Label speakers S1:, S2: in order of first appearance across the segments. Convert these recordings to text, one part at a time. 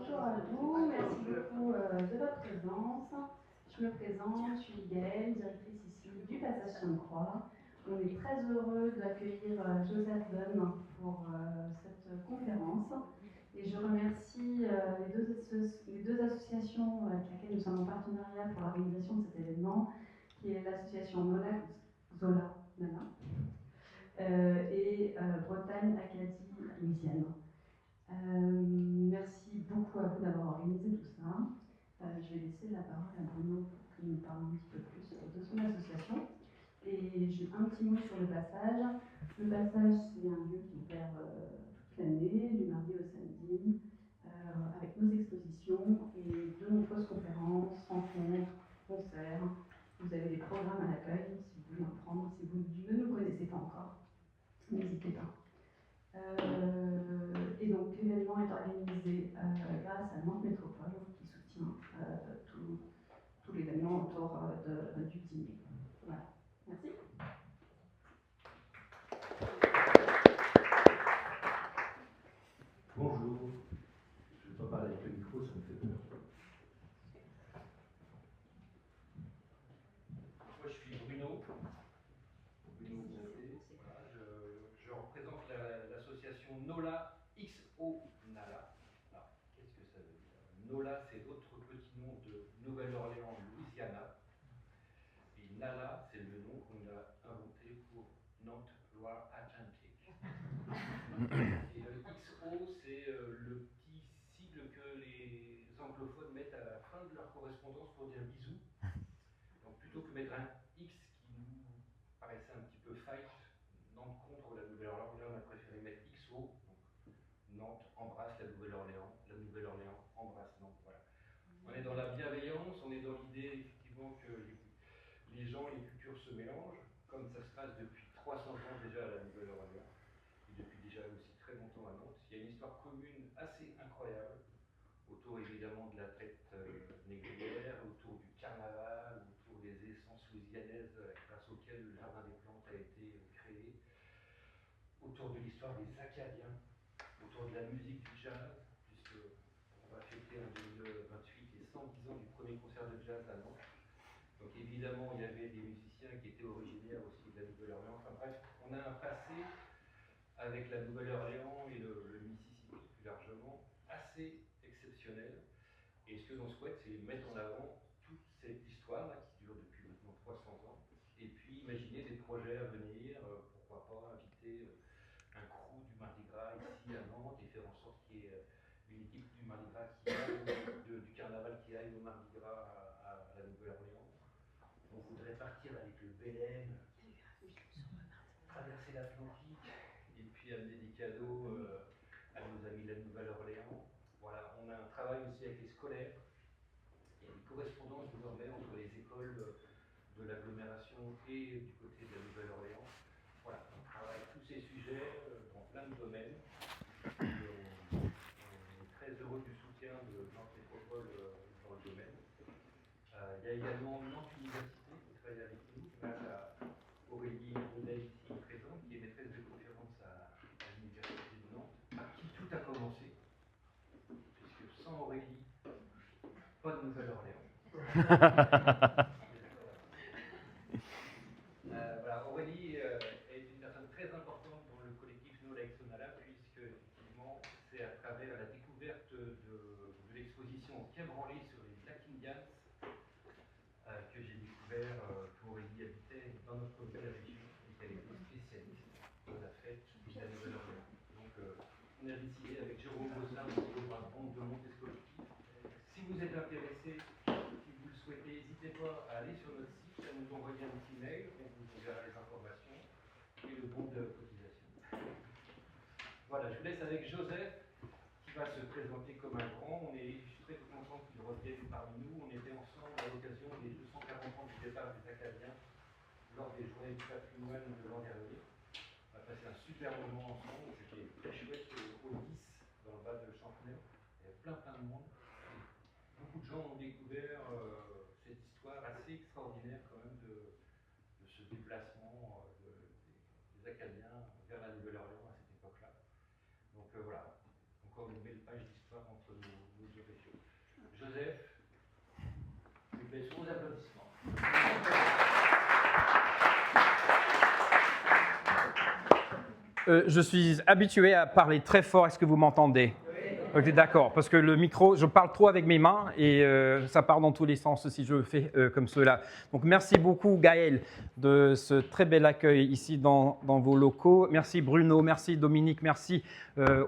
S1: Bonjour à vous, merci beaucoup de votre présence. Je me présente, je suis Gaëlle, directrice ici du Passage Sainte-Croix. On est très heureux d'accueillir Joseph Dunn pour cette conférence. Et je remercie les deux associations avec lesquelles nous sommes en partenariat pour l'organisation de cet événement, qui est l'association Nola Zola Nana, et Bretagne Acadie Louisiane. Merci beaucoup à vous d'avoir organisé tout ça. Je vais laisser la parole à Bruno pour qu'il nous parle un petit peu plus de son association. Et j'ai un petit mot sur le passage. Le passage, c'est un lieu qui est ouvert toute l'année, du mardi au samedi, avec nos expositions et de nombreuses conférences, rencontres, concerts. Vous avez des programmes à l'accueil, si vous voulez en prendre, si vous ne nous connaissez pas encore, n'hésitez pas. Et donc l'événement est organisé grâce à Nantes Métropole qui soutient tout l'événement autour du dîner. Voilà. Merci.
S2: Bonjour, je ne vais pas parler avec le micro, ça me fait peur. Moi je suis Bruno Bonté, voilà, je représente l'association NOLA XO NALA. Alors, qu'est-ce que ça veut dire? NOLA, c'est votre petit nom de Nouvelle-Orléans, Louisiana. Et NALA, c'est le nom qu'on a inventé pour Nantes-Loire-Atlantique. Et le XO, c'est le petit sigle que les anglophones mettent à la fin de leur correspondance pour dire bisous. Donc plutôt que mettre un X qui nous paraissait un petit peu fight, Nantes contre la Nouvelle-Orléans, on a préféré mettre XO. Donc Nantes embrasse la Nouvelle-Orléans embrasse Nantes. Voilà. On est dans la bienveillance, on est dans l'idée effectivement que les gens et les cultures se mélangent, comme ça se passe depuis 300 ans déjà à la Nouvelle-Orléans, et depuis déjà aussi très longtemps à Nantes. Il y a une histoire commune assez incroyable, autour évidemment de la fête négrière, autour du carnaval, autour des essences louisianaises grâce auxquelles le Jardin des Plantes a été créé, autour de l'histoire des Acadiens, autour de la musique du jazz, puisque on va fêter en 2028 les 110 ans du premier concert de jazz à Nantes. Donc évidemment, il y avait des musiciens qui étaient originaires aussi de la Nouvelle-Orléans. Enfin bref, on a un passé avec la Nouvelle-Orléans et le Mississippi plus largement assez exceptionnel. Et ce que l'on souhaite, c'est mettre en avant toute cette histoire-là qui dure depuis maintenant 300 ans, et puis imaginer des projets à venir, pourquoi pas inviter un crew du Mardi Gras ici à Nantes et faire en sorte qu'il y ait une équipe du Mardi Gras qui aille, du carnaval qui aille au Mardi Gras à la Nouvelle-Orléans. On voudrait partir avec le Bélem, traverser l'Atlantique et puis amener des cadeaux à nos amis de la Nouvelle-Orléans. Voilà, on a un travail aussi avec les scolaires. Il y a une correspondance désormais entre les écoles de l'agglomération et du côté de la Nouvelle-Orléans. Voilà, on travaille tous ces sujets dans plein de domaines. On est très heureux du soutien de Nantes Métropole dans le domaine. Il y a également Nantes Université qui travaille avec nous, grâce à Aurélie Baudet ici présente, qui est maîtresse de conférence à l'Université de Nantes, par qui tout a commencé, puisque sans Aurélie, pas de Nouvelle-Orléans. Voilà, Aurélie est une personne très importante dans le collectif NOLA XO NALA, puisque effectivement c'est à travers la découverte de l'exposition Quai Branly sur les Black Indians que j'ai découvert qu'Aurélie habitait dans notre belle région et qu'elle était spécialiste de la fête de la Nouvelle-Orléans. Donc on a décidé avec Jérôme Gosselin de monter ce collectif. Si vous êtes intéressé, si vous le souhaitez, n'hésitez pas à aller sur notre site, à nous envoyer un petit mail, on vous enverra les informations et le bon de cotisation. Voilà, je vous laisse avec Joseph qui va se présenter comme un grand. Je suis très content qu'il revienne parmi nous. On était ensemble à l'occasion des 240 ans du départ des Acadiens lors des journées du patrimoine de l'an dernier. On a passé un super moment ensemble, c'était très chouette au 10 dans le bas de Champnay. Il y avait plein de monde. Beaucoup de gens ont découvert cette histoire assez extraordinaire quand même de ce déplacement des Acadiens vers la Nouvelle-Orléans à cette époque-là. Donc voilà, encore une belle page d'histoire entre Joseph, je fais sous applaudissements.
S3: Je suis habitué à parler très fort. Est-ce que vous m'entendez? Ok, d'accord, parce que le micro, je parle trop avec mes mains et ça part dans tous les sens si je fais comme cela. Donc merci beaucoup Gaël de ce très bel accueil ici dans vos locaux. Merci Bruno, merci Dominique, merci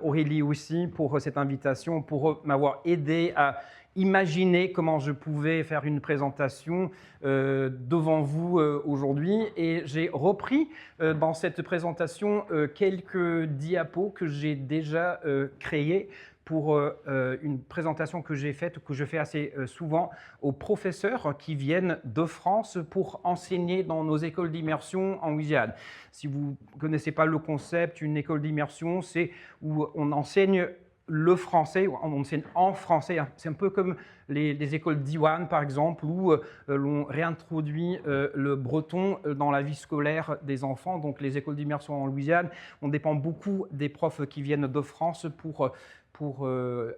S3: Aurélie aussi pour cette invitation, pour m'avoir aidé à imaginer comment je pouvais faire une présentation devant vous aujourd'hui. Et j'ai repris dans cette présentation quelques diapos que j'ai déjà créés pour une présentation que j'ai faite, que je fais assez souvent aux professeurs qui viennent de France pour enseigner dans nos écoles d'immersion en Louisiane. Si vous ne connaissez pas le concept, une école d'immersion, c'est où on enseigne le français, on enseigne en français. C'est un peu comme les écoles d'Iwan, par exemple, où l'on réintroduit le breton dans la vie scolaire des enfants. Donc les écoles d'immersion en Louisiane, on dépend beaucoup des profs qui viennent de France pour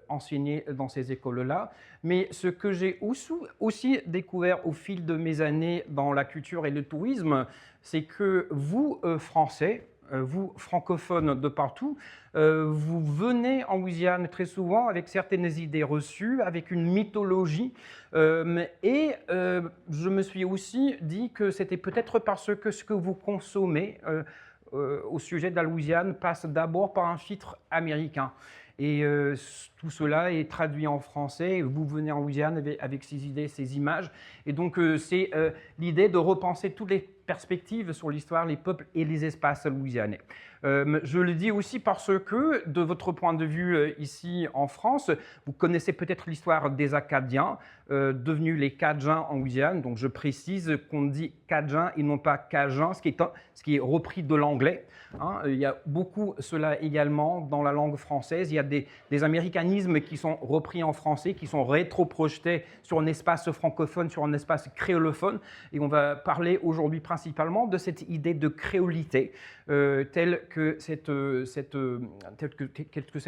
S3: enseigner dans ces écoles-là. Mais ce que j'ai aussi découvert au fil de mes années dans la culture et le tourisme, c'est que vous, Français, vous, francophones de partout, vous venez en Louisiane très souvent avec certaines idées reçues, avec une mythologie. Et je me suis aussi dit que c'était peut-être parce que ce que vous consommez au sujet de la Louisiane passe d'abord par un filtre américain. Et tout cela est traduit en français. Vous venez en Louisiane avec ces idées, ces images. Et donc, c'est l'idée de repenser toutes les perspectives sur l'histoire, les peuples et les espaces louisianais. Je le dis aussi parce que, de votre point de vue ici en France, vous connaissez peut-être l'histoire des Acadiens, devenus les Cajuns en Louisiane. Donc, je précise qu'on dit Cajun et non pas Cajun, ce qui est repris de l'anglais. Hein. Il y a beaucoup cela également dans la langue française. Il y a des américanismes qui sont repris en français, qui sont rétro-projetés sur un espace francophone, sur un espace créolophone. Et on va parler aujourd'hui principalement de cette idée de créolité, telle que cette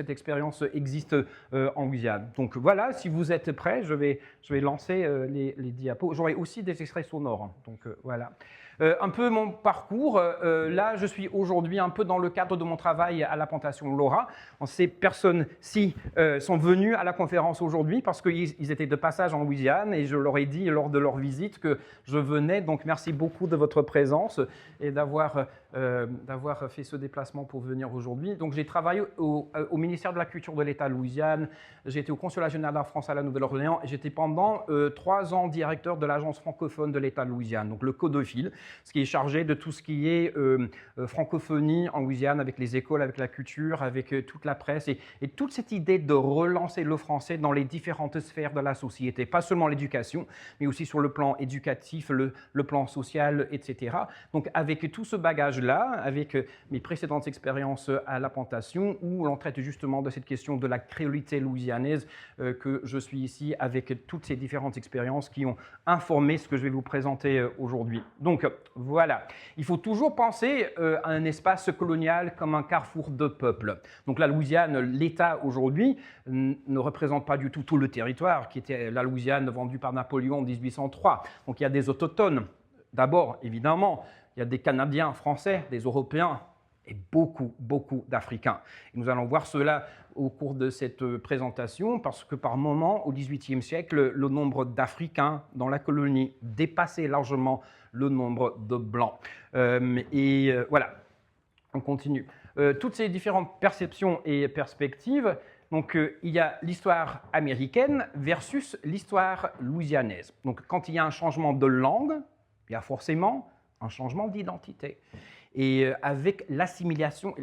S3: expérience existe en Guyane. Donc voilà, si vous êtes prêts, je vais lancer les diapos. J'aurai aussi des extraits sonores. Hein. Donc voilà. Un peu mon parcours. Là, je suis aujourd'hui un peu dans le cadre de mon travail à la Plantation Laura. Ces personnes-ci sont venues à la conférence aujourd'hui parce qu'ils étaient de passage en Louisiane et je leur ai dit lors de leur visite que je venais. Donc, merci beaucoup de votre présence et d'avoir fait ce déplacement pour venir aujourd'hui. Donc, j'ai travaillé au ministère de la Culture de l'État de Louisiane. J'ai été au Consulat général de la France à la Nouvelle-Orléans et j'étais pendant 3 ans directeur de l'Agence francophone de l'État de Louisiane, donc le CODEFIL, ce qui est chargé de tout ce qui est francophonie en Louisiane, avec les écoles, avec la culture, avec toute la presse, et toute cette idée de relancer le français dans les différentes sphères de la société, pas seulement l'éducation, mais aussi sur le plan éducatif, le plan social, etc. Donc avec tout ce bagage-là, avec mes précédentes expériences à la Plantation, où l'on traite justement de cette question de la créolité louisianaise, que je suis ici avec toutes ces différentes expériences qui ont informé ce que je vais vous présenter aujourd'hui. Donc, voilà. Il faut toujours penser à un espace colonial comme un carrefour de peuples. Donc la Louisiane, l'État aujourd'hui, ne représente pas du tout le territoire qui était la Louisiane vendue par Napoléon en 1803. Donc il y a des autochtones. D'abord, évidemment, il y a des Canadiens, Français, des Européens et beaucoup d'Africains. Et nous allons voir cela au cours de cette présentation parce que par moment, au XVIIIe siècle, le nombre d'Africains dans la colonie dépassait largement le nombre de Blancs. Voilà, on continue. Toutes ces différentes perceptions et perspectives, donc il y a l'histoire américaine versus l'histoire louisianaise. Donc quand il y a un changement de langue, il y a forcément un changement d'identité. Et avec l'assimilation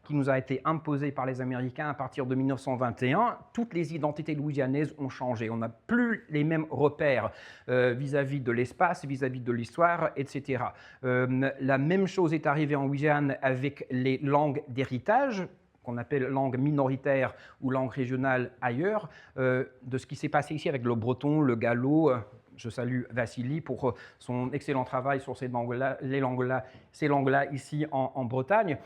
S3: qui nous a été imposée par les Américains à partir de 1921, toutes les identités louisianaises ont changé. On n'a plus les mêmes repères vis-à-vis de l'espace, vis-à-vis de l'histoire, etc. La même chose est arrivée en Louisiane avec les langues d'héritage, qu'on appelle langue minoritaire ou langue régionale ailleurs, de ce qui s'est passé ici avec le breton, le gallo. Je salue Vassili pour son excellent travail sur ces langues-là ici en Bretagne.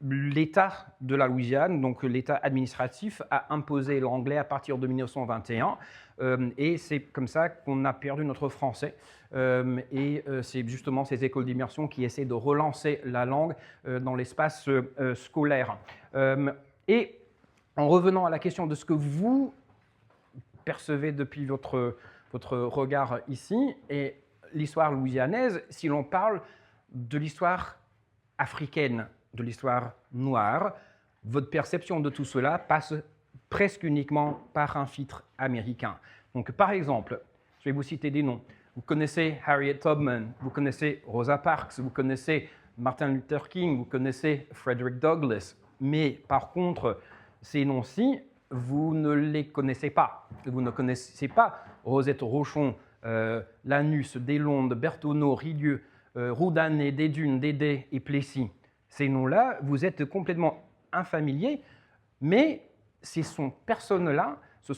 S3: l'État de la Louisiane, donc l'État administratif, a imposé l'anglais à partir de 1921 et c'est comme ça qu'on a perdu notre français. C'est justement ces écoles d'immersion qui essaient de relancer la langue dans l'espace scolaire. Et en revenant à la question de ce que vous percevez depuis votre regard ici, et l'histoire louisianaise, si l'on parle de l'histoire africaine, de l'histoire noire, votre perception de tout cela passe presque uniquement par un filtre américain. Donc, par exemple, je vais vous citer des noms. Vous connaissez Harriet Tubman, vous connaissez Rosa Parks, vous connaissez Martin Luther King, vous connaissez Frederick Douglass. Mais par contre, ces noms-ci, vous ne les connaissez pas. Vous ne connaissez pas Rosette Rochon, Lanus, Deslandes, Berthoneau, Ridieu, Roudanet, Desdunes, Dédé et Plessis. Ces noms-là, vous êtes complètement infamiliers, mais ce sont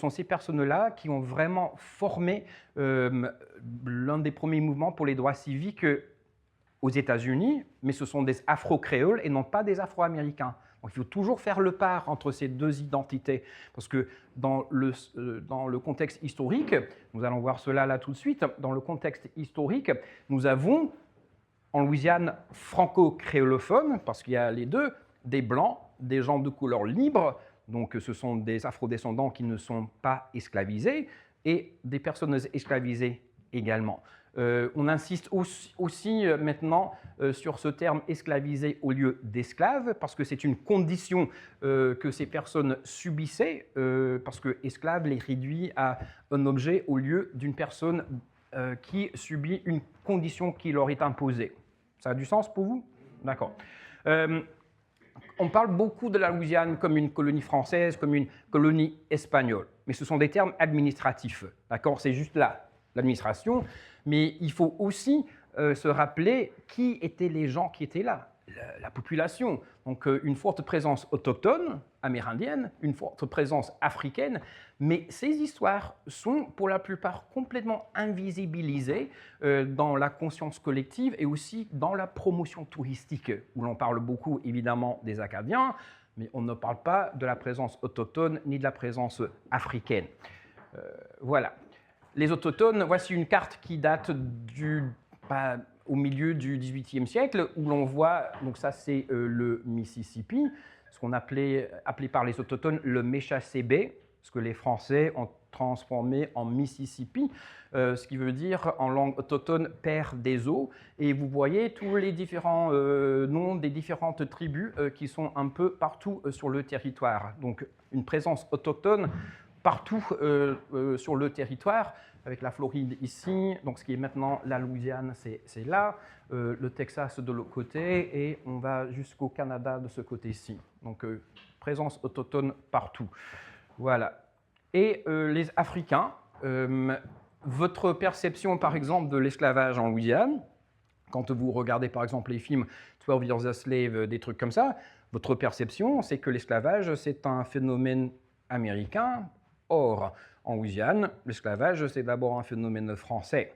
S3: ces personnes-là qui ont vraiment formé l'un des premiers mouvements pour les droits civiques aux États-Unis, mais ce sont des Afro-créoles et non pas des Afro-américains. Donc, il faut toujours faire le part entre ces deux identités, parce que dans le contexte historique, nous allons voir cela là tout de suite, dans le contexte historique, nous avons en Louisiane franco-créolophone, parce qu'il y a les deux, des blancs, des gens de couleur libre, donc ce sont des afrodescendants qui ne sont pas esclavisés, et des personnes esclavisées également. On insiste aussi maintenant sur ce terme esclavisé au lieu d'esclave, parce que c'est une condition que ces personnes subissaient, parce que esclave les réduit à un objet au lieu d'une personne qui subit une condition qui leur est imposée. Ça a du sens pour vous? D'accord. On parle beaucoup de la Louisiane comme une colonie française, comme une colonie espagnole, mais ce sont des termes administratifs. D'accord? C'est juste là, l'administration. Mais il faut aussi se rappeler qui étaient les gens qui étaient là, la population. Donc une forte présence autochtone, amérindienne, une forte présence africaine, mais ces histoires sont pour la plupart complètement invisibilisées dans la conscience collective et aussi dans la promotion touristique, où l'on parle beaucoup évidemment des Acadiens, mais on ne parle pas de la présence autochtone ni de la présence africaine. Voilà. Les autochtones, voici une carte qui date au milieu du XVIIIe siècle, où l'on voit, donc ça c'est le Mississippi, ce qu'on appelé par les autochtones le Méchassébé, ce que les Français ont transformé en Mississippi, ce qui veut dire en langue autochtone « père des eaux ». Et vous voyez tous les différents noms des différentes tribus qui sont un peu partout sur le territoire. Donc une présence autochtone partout sur le territoire, avec la Floride ici, donc ce qui est maintenant la Louisiane, c'est là, le Texas de l'autre côté, et on va jusqu'au Canada de ce côté-ci. Donc présence autochtone partout. Voilà. Et les Africains, votre perception par exemple de l'esclavage en Louisiane, quand vous regardez par exemple les films 12 Years a Slave, des trucs comme ça, votre perception c'est que l'esclavage c'est un phénomène américain. Or, en Louisiane, l'esclavage, c'est d'abord un phénomène français.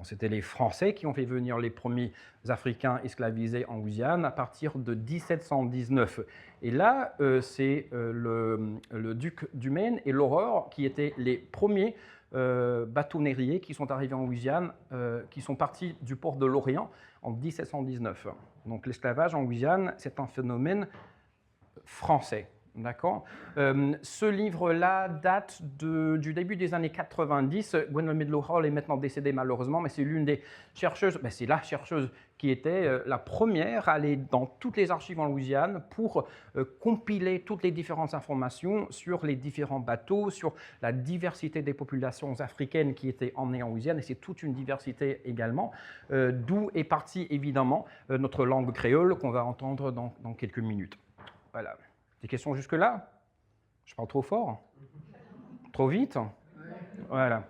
S3: C'était les Français qui ont fait venir les premiers Africains esclavisés en Louisiane à partir de 1719. Et là, c'est le duc du Maine et l'Aurore qui étaient les premiers bateaux négriers qui sont arrivés en Louisiane, qui sont partis du port de l'Orient en 1719. Donc l'esclavage en Louisiane, c'est un phénomène français. D'accord. Ce livre-là date du début des années 90. Gwendolyn Midlo Hall est maintenant décédée malheureusement, mais c'est l'une des chercheuses, c'est la chercheuse qui était la première à aller dans toutes les archives en Louisiane pour compiler toutes les différentes informations sur les différents bateaux, sur la diversité des populations africaines qui étaient emmenées en Louisiane, et c'est toute une diversité également, d'où est partie évidemment notre langue créole qu'on va entendre dans quelques minutes. Voilà. Des questions jusque-là? Je parle trop fort? Trop vite? Voilà.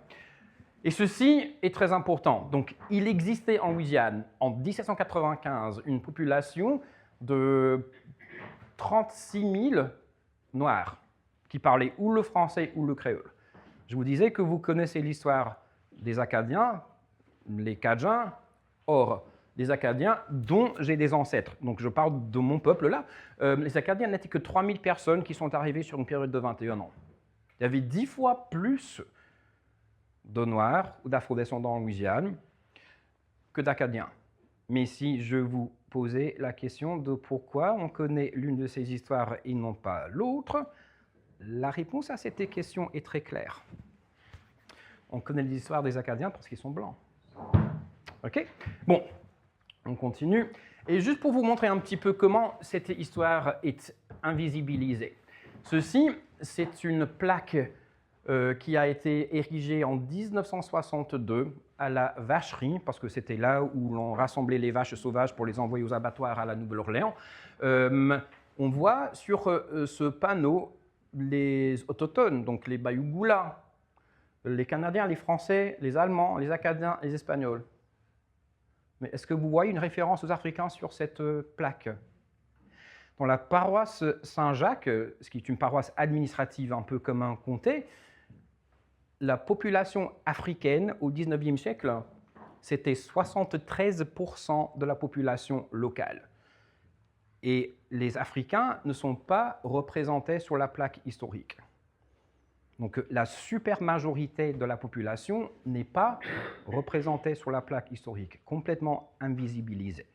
S3: Et ceci est très important. Donc, il existait en Louisiane, en 1795, une population de 36 000 Noirs qui parlaient ou le français ou le créole. Je vous disais que vous connaissez l'histoire des Acadiens, les Cajuns. Or, les Acadiens dont j'ai des ancêtres. Donc je parle de mon peuple là. Les Acadiens n'étaient que 3000 personnes qui sont arrivées sur une période de 21 ans. Il y avait 10 fois plus de Noirs ou d'Afro-descendants en Louisiane que d'Acadiens. Mais si je vous posais la question de pourquoi on connaît l'une de ces histoires et non pas l'autre, la réponse à cette question est très claire. On connaît l'histoire des Acadiens parce qu'ils sont blancs. OK? Bon, on continue. Et juste pour vous montrer un petit peu comment cette histoire est invisibilisée. Ceci, c'est une plaque qui a été érigée en 1962 à la vacherie, parce que c'était là où l'on rassemblait les vaches sauvages pour les envoyer aux abattoirs à la Nouvelle-Orléans. On voit sur ce panneau les autochtones, donc les Bayugula, les Canadiens, les Français, les Allemands, les Acadiens, les Espagnols. Mais est-ce que vous voyez une référence aux Africains sur cette plaque? Dans la paroisse Saint-Jacques, ce qui est une paroisse administrative un peu comme un comté, la population africaine au XIXe siècle, c'était 73% de la population locale. Et les Africains ne sont pas représentés sur la plaque historique. Donc la supermajorité de la population n'est pas représentée sur la plaque historique, complètement invisibilisée.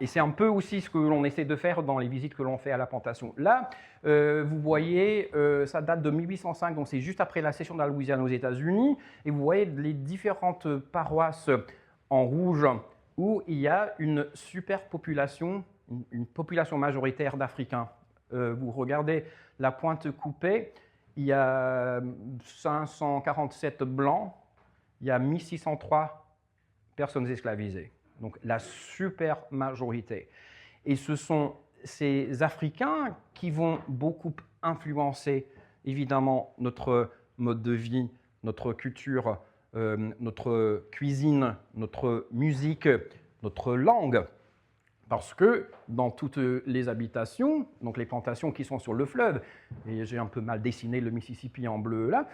S3: Et c'est un peu aussi ce que l'on essaie de faire dans les visites que l'on fait à la plantation. Là, vous voyez, ça date de 1805, donc c'est juste après la cession de la Louisiane aux États-Unis, et vous voyez les différentes paroisses en rouge où il y a une superpopulation, une population majoritaire d'Africains. Vous regardez la pointe coupée, il y a 547 blancs, il y a 1603 personnes esclavisées. Donc la super majorité. Et ce sont ces Africains qui vont beaucoup influencer évidemment notre mode de vie, notre culture, notre cuisine, notre musique, notre langue. Parce que dans toutes les habitations, donc les plantations qui sont sur le fleuve, et j'ai un peu mal dessiné le Mississippi en bleu là,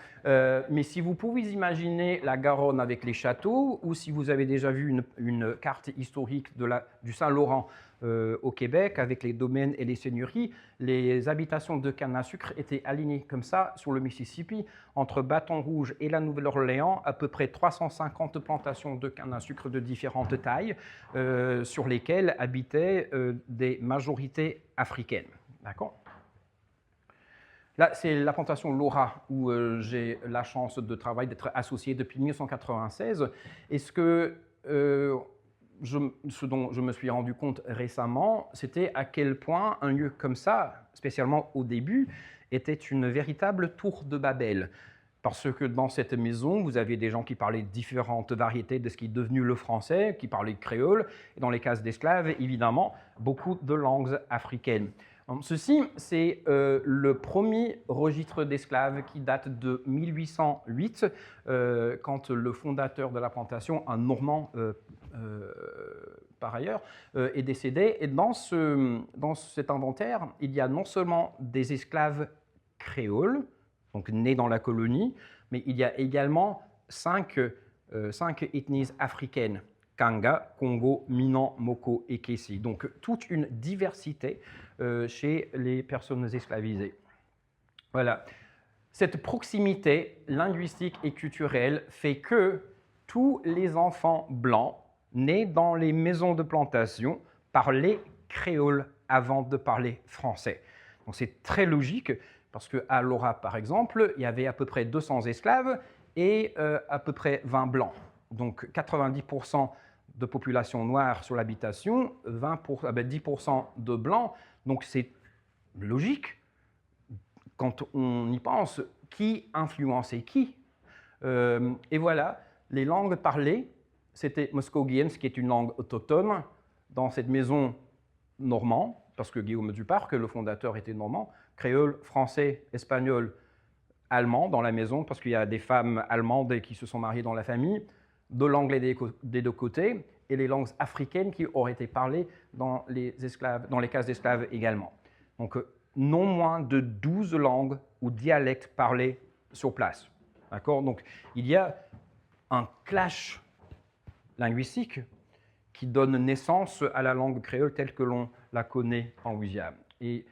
S3: mais si vous pouvez imaginer la Garonne avec les châteaux, ou si vous avez déjà vu une carte historique du Saint-Laurent au Québec avec les domaines et les seigneuries, les habitations de canne à sucre étaient alignées comme ça sur le Mississippi, entre Bâton Rouge et la Nouvelle-Orléans, à peu près 350 plantations de canne à sucre de différentes tailles, sur lesquelles habitaient des majorités africaines. D'accord ? Là, c'est la plantation Laura, où j'ai la chance de travailler, d'être associé depuis 1996. Et ce dont je me suis rendu compte récemment, c'était à quel point un lieu comme ça, spécialement au début, était une véritable tour de Babel. Parce que dans cette maison, vous aviez des gens qui parlaient différentes variétés de ce qui est devenu le français, qui parlaient créole, et dans les cases d'esclaves, évidemment, beaucoup de langues africaines. Ceci, c'est le premier registre d'esclaves qui date de 1808, quand le fondateur de la plantation, un Normand par ailleurs, est décédé. Et dans cet inventaire, il y a non seulement des esclaves créoles, donc nés dans la colonie, mais il y a également cinq ethnies africaines: Kanga, Congo, Minan, Moko et Kessi. Donc toute une diversité chez les personnes esclavisées. Voilà. Cette proximité linguistique et culturelle fait que tous les enfants blancs nés dans les maisons de plantation parlaient créole avant de parler français. Donc c'est très logique, parce qu'à Laura, par exemple, il y avait à peu près 200 esclaves et à peu près 20 blancs. Donc 90% de population noire sur l'habitation, 10% de blancs. Donc c'est logique, quand on y pense, qui influençait qui. Et voilà, les langues parlées, c'était Muskogean, ce qui est une langue autochtone, dans cette maison normande, parce que Guillaume Duparc, le fondateur, était normand, créole, français, espagnol, allemand dans la maison, parce qu'il y a des femmes allemandes qui se sont mariées dans la famille, de l'anglais des deux côtés, et les langues africaines qui auraient été parlées dans les cases d'esclaves également. Donc, non moins de 12 langues ou dialectes parlés sur place. D'accord ? Donc, il y a un clash linguistique qui donne naissance à la langue créole telle que l'on la connaît en Louisiane. Et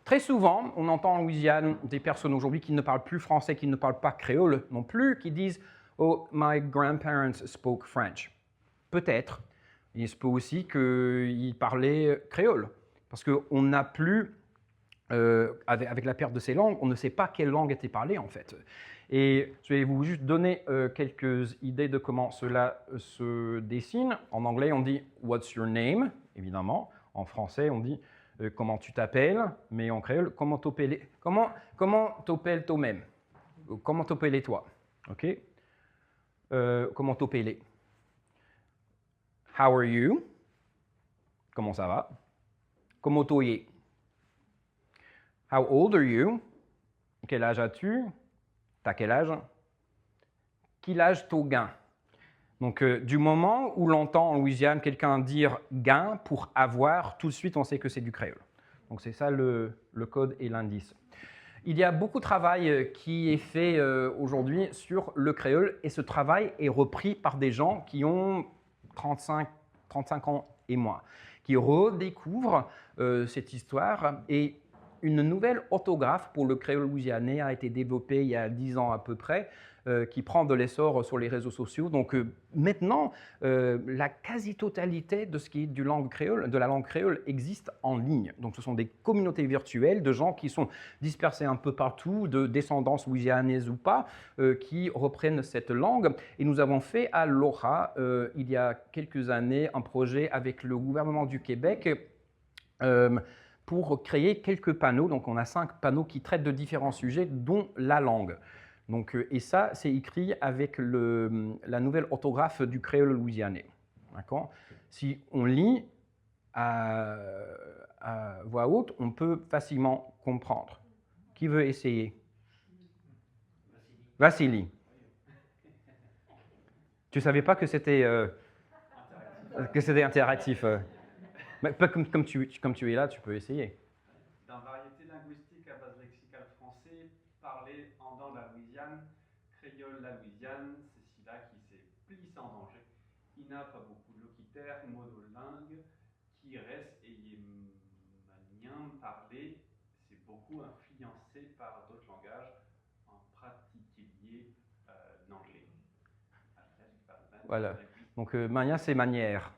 S3: très souvent, on entend en Louisiane des personnes aujourd'hui qui ne parlent plus français, qui ne parlent pas créole non plus, qui disent « Oh, my grandparents spoke French ». Peut-être. Il se peut aussi qu'ils parlaient créole, parce qu'on n'a plus, avec la perte de ces langues, on ne sait pas quelle langue était parlée en fait. Et je vais vous juste donner quelques idées de comment cela se dessine. En anglais, on dit « What's your name ?» évidemment. En français, on dit « Comment tu t'appelles ?» mais en créole, « Comment t'appelles toi-même ?» Comment t'appelles toi? Ok. Comment t'appelles? How are you? Comment ça va? Comment t'es? How old are you? Quel âge as-tu? T'as quel âge? Quel âge t'as gain? Donc, du moment où l'on entend en Louisiane quelqu'un dire gain pour avoir, tout de suite on sait que c'est du créole. Donc, c'est ça le code et l'indice. Il y a beaucoup de travail qui est fait aujourd'hui sur le créole et ce travail est repris par des gens qui ont 35 ans et moins, qui redécouvrent cette histoire et une nouvelle orthographe pour le créole louisianais a été développée il y a 10 ans à peu près, qui prend de l'essor sur les réseaux sociaux. Donc maintenant, la quasi-totalité de ce qui est de la langue créole existe en ligne. Donc ce sont des communautés virtuelles de gens qui sont dispersés un peu partout, de descendance louisianaise ou pas, qui reprennent cette langue. Et nous avons fait à l'ORA, il y a quelques années, un projet avec le gouvernement du Québec pour créer quelques panneaux. Donc on a 5 panneaux qui traitent de différents sujets, dont la langue. Donc, et ça, c'est écrit avec la nouvelle orthographe du créole louisianais. Si on lit à voix haute, on peut facilement comprendre. Qui veut essayer? Vassili. Tu ne savais pas que c'était interactif. Mais comme tu es là, tu peux essayer.
S4: Dans variété linguistique à base lexicale français, parlé dans la Louisiane, créole la Louisiane, c'est celui-là qui s'est pli sans danger. Il n'a pas beaucoup de locutaires, monolingues, qui reste et il est manien parler, c'est beaucoup influencé par d'autres langages, en particulier l'anglais.
S3: Voilà. Donc, mania, c'est manière.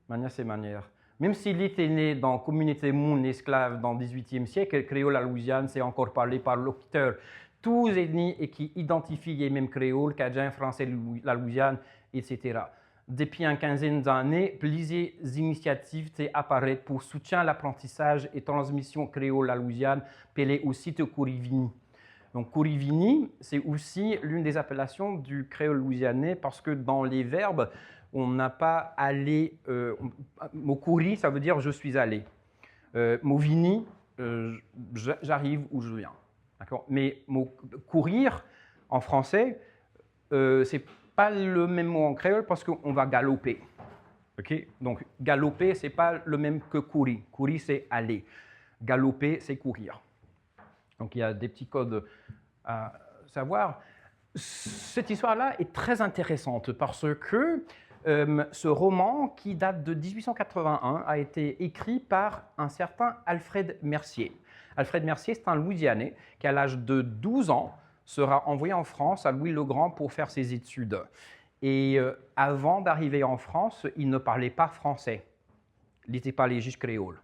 S3: Mania, c'est manière. Même s'il était né dans la communauté moun esclave dans le XVIIIe siècle, le créole à Louisiane, c'est encore parlé par locuteurs. Tous les ethnies et qui identifient les mêmes créoles, Cajun, Français, la Louisiane, etc. Depuis une quinzaine d'années, plusieurs initiatives apparaissent pour soutenir l'apprentissage et transmission créole à Louisiane, appelée aussi de Kurivini. Donc, Kurivini, c'est aussi l'une des appellations du créole louisianais parce que dans les verbes, on n'a pas allé. Mot couri, ça veut dire je suis allé. Mot vini, j'arrive ou je viens. Mais mot courir en français, c'est pas le même mot en créole parce qu'on va galoper. Donc galoper, c'est pas le même que courir. Courir, c'est aller. Galoper, c'est courir. Donc il y a des petits codes à savoir. Cette histoire-là est très intéressante parce que ce roman, qui date de 1881, a été écrit par un certain Alfred Mercier. Alfred Mercier, c'est un Louisianais qui, à l'âge de 12 ans, sera envoyé en France à Louis le Grand pour faire ses études. Et avant d'arriver en France, il ne parlait pas français. Il n'était pas les juges créoles.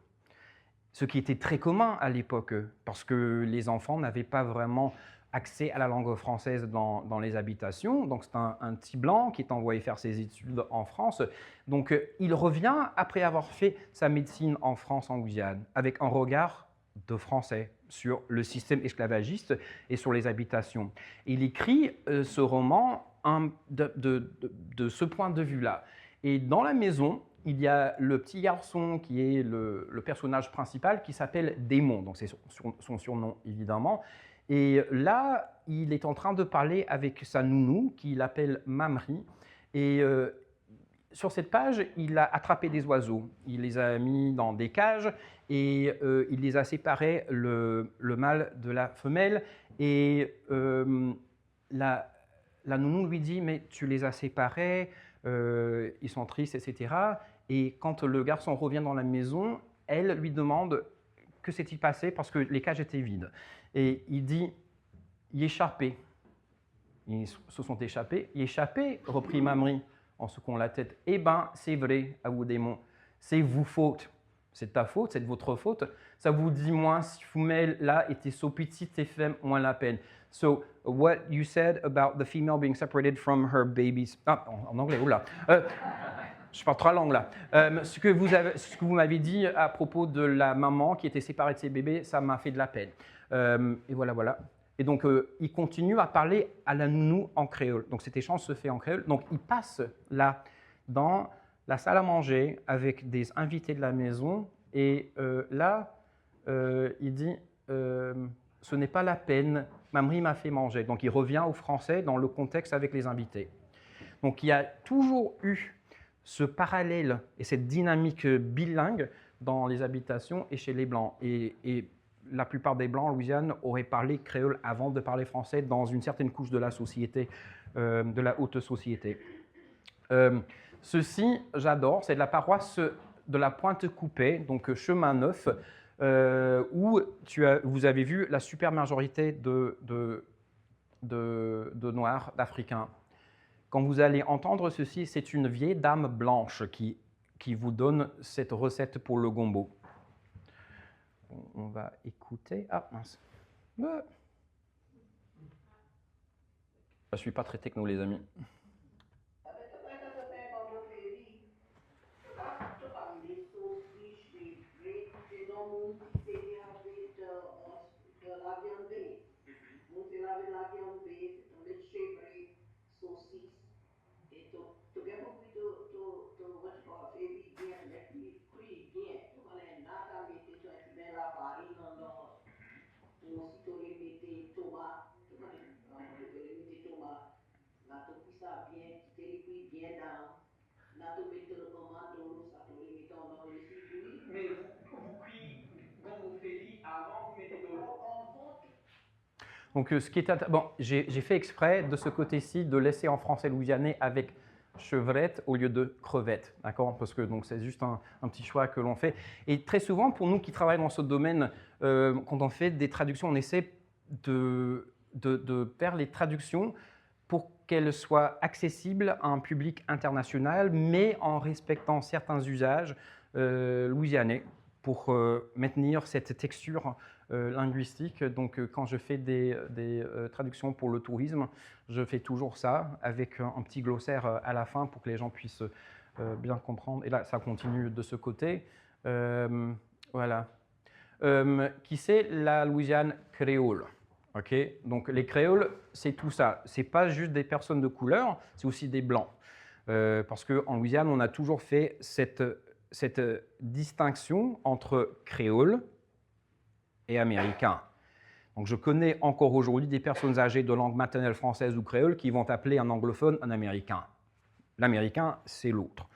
S3: Ce qui était très commun à l'époque, parce que les enfants n'avaient pas vraiment accès à la langue française dans les habitations. Donc, c'est un petit blanc qui est envoyé faire ses études en France. Donc, il revient après avoir fait sa médecine en France, en Guyane, avec un regard de français sur le système esclavagiste et sur les habitations. Il écrit ce roman de ce point de vue-là. Et dans la maison, il y a le petit garçon qui est le personnage principal qui s'appelle Démon. Donc, c'est son surnom, évidemment. Et là, il est en train de parler avec sa nounou, qu'il appelle Mamri. Et sur cette page, il a attrapé des oiseaux. Il les a mis dans des cages et il les a séparés, le mâle de la femelle. Et la nounou lui dit « Mais tu les as séparés, ils sont tristes, etc. Et quand le garçon revient dans la maison, elle lui demande que s'est-il passé parce que les cages étaient vides. Et il dit, il échappé. Ils se sont échappés. Il échappé, reprit Mamri en secouant la tête. Eh bien, c'est vrai, à vous démon, c'est vous faute. C'est ta faute, c'est de votre faute. Ça vous dit moins si femelle là était so petite et femme moins la peine. So, what you said about the female being separated from her babies. Ah, en anglais, oula. Je parle 3 langues là. Ce que vous m'avez dit à propos de la maman qui était séparée de ses bébés, ça m'a fait de la peine. Et voilà. Et donc, il continue à parler à la nounou en créole. Donc, cet échange se fait en créole. Donc, il passe là, dans la salle à manger, avec des invités de la maison. Et là, il dit, ce n'est pas la peine, Mamri m'a fait manger. Donc, il revient au français dans le contexte avec les invités. Donc, il y a toujours eu ce parallèle et cette dynamique bilingue dans les habitations et chez les Blancs. Et la plupart des Blancs en Louisiane auraient parlé créole avant de parler français dans une certaine couche de la société, de la haute société. Ceci, j'adore, c'est de la paroisse de la Pointe-Coupée, donc chemin neuf, où vous avez vu la super majorité de Noirs, d'Africains. Quand vous allez entendre ceci, c'est une vieille dame blanche qui vous donne cette recette pour le gombo. On va écouter. Ah mince. Je ne suis pas très techno, les amis.
S4: Mais vous cuisez gombo féli avant, vous mettez de l'eau.
S3: Donc, ce qui est bon, j'ai fait exprès de ce côté-ci de laisser en français louisianais avec chevrette au lieu de crevette, d'accord? Parce que donc c'est juste un petit choix que l'on fait. Et très souvent, pour nous qui travaillons dans ce domaine, quand on fait des traductions, on essaie de faire les traductions pour qu'elles soient accessibles à un public international, mais en respectant certains usages louisianais pour maintenir cette texture linguistique. Donc, quand je fais des traductions pour le tourisme, je fais toujours ça avec un petit glossaire à la fin pour que les gens puissent bien comprendre. Et là, ça continue de ce côté. Voilà. Qui c'est la Louisiane créole? Okay. Donc, les créoles, c'est tout ça. Ce n'est pas juste des personnes de couleur, c'est aussi des blancs. Parce qu'en Louisiane, on a toujours fait cette distinction entre créole et américain. Donc, je connais encore aujourd'hui des personnes âgées de langue maternelle française ou créole qui vont appeler un anglophone un américain. L'américain, c'est l'autre.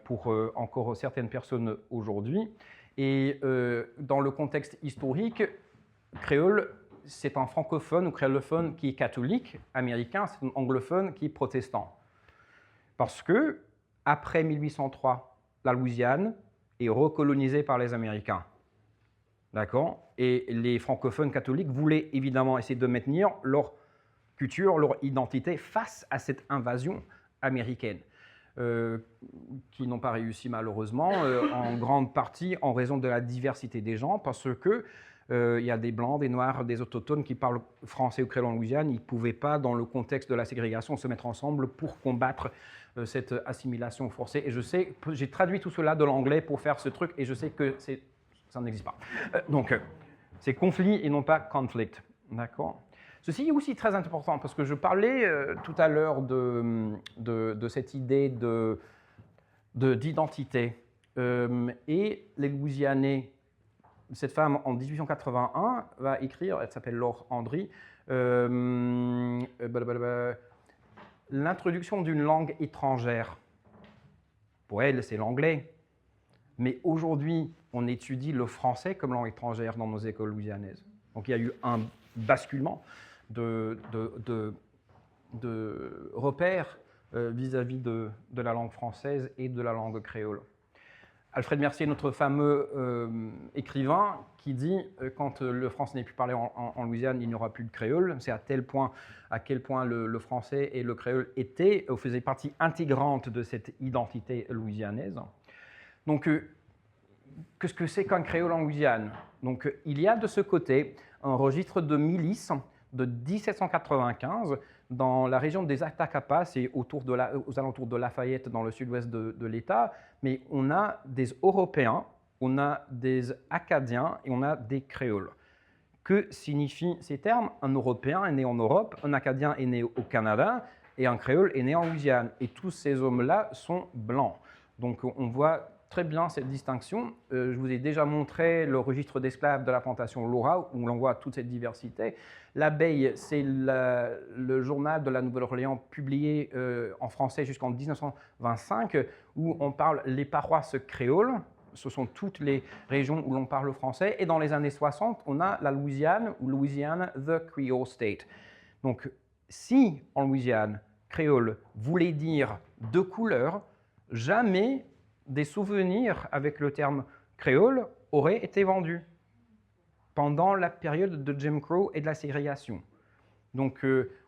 S3: Pour encore certaines personnes aujourd'hui. Et dans le contexte historique, créole, c'est un francophone ou créolophone qui est catholique. Américain, c'est un anglophone qui est protestant. Parce que, après 1803, la Louisiane est recolonisée par les Américains. D'accord? Et les francophones catholiques voulaient évidemment essayer de maintenir leur culture, leur identité face à cette invasion américaine, qui n'ont pas réussi malheureusement, en grande partie en raison de la diversité des gens, parce que il y a des Blancs, des Noirs, des Autochtones qui parlent français ou créole en Louisiane. Ils ne pouvaient pas, dans le contexte de la ségrégation, se mettre ensemble pour combattre cette assimilation forcée. Et je sais, j'ai traduit tout cela de l'anglais pour faire ce truc, et je sais que ça n'existe pas. Donc, c'est conflit et non pas conflict. D'accord? Ceci est aussi très important, parce que je parlais tout à l'heure de cette idée d'identité. Et les Louisianais, cette femme, en 1881, va écrire, elle s'appelle Laure Andry, l'introduction d'une langue étrangère. Pour elle, c'est l'anglais. Mais aujourd'hui, on étudie le français comme langue étrangère dans nos écoles louisianaises. Donc il y a eu un basculement de repères vis-à-vis de la langue française et de la langue créole. Alfred Mercier, notre fameux écrivain, qui dit quand le français n'est plus parlé en Louisiane, il n'y aura plus de créole. C'est à quel point le français et le créole faisaient partie intégrante de cette identité louisianaise. Donc, qu'est-ce que c'est qu'un créole en Louisiane? Donc, il y a de ce côté un registre de milices de 1795 dans la région des Atacama, c'est aux alentours de Lafayette, dans le sud-ouest de l'État, mais on a des Européens, on a des Acadiens et on a des Créoles. Que signifient ces termes? Un Européen est né en Europe, un Acadien est né au Canada et un Créole est né en Louisiane. Et tous ces hommes-là sont blancs. Donc on voit très bien cette distinction. Je vous ai déjà montré le registre d'esclaves de la plantation Laura, où l'on voit toute cette diversité. L'abeille, c'est le journal de la Nouvelle-Orléans publié en français jusqu'en 1925, où on parle les paroisses créoles. Ce sont toutes les régions où l'on parle français. Et dans les années 60, on a la Louisiane, ou Louisiane, the Creole State. Donc, si en Louisiane, créole voulait dire deux couleurs, jamais des souvenirs avec le terme créole auraient été vendus pendant la période de Jim Crow et de la ségrégation. Donc,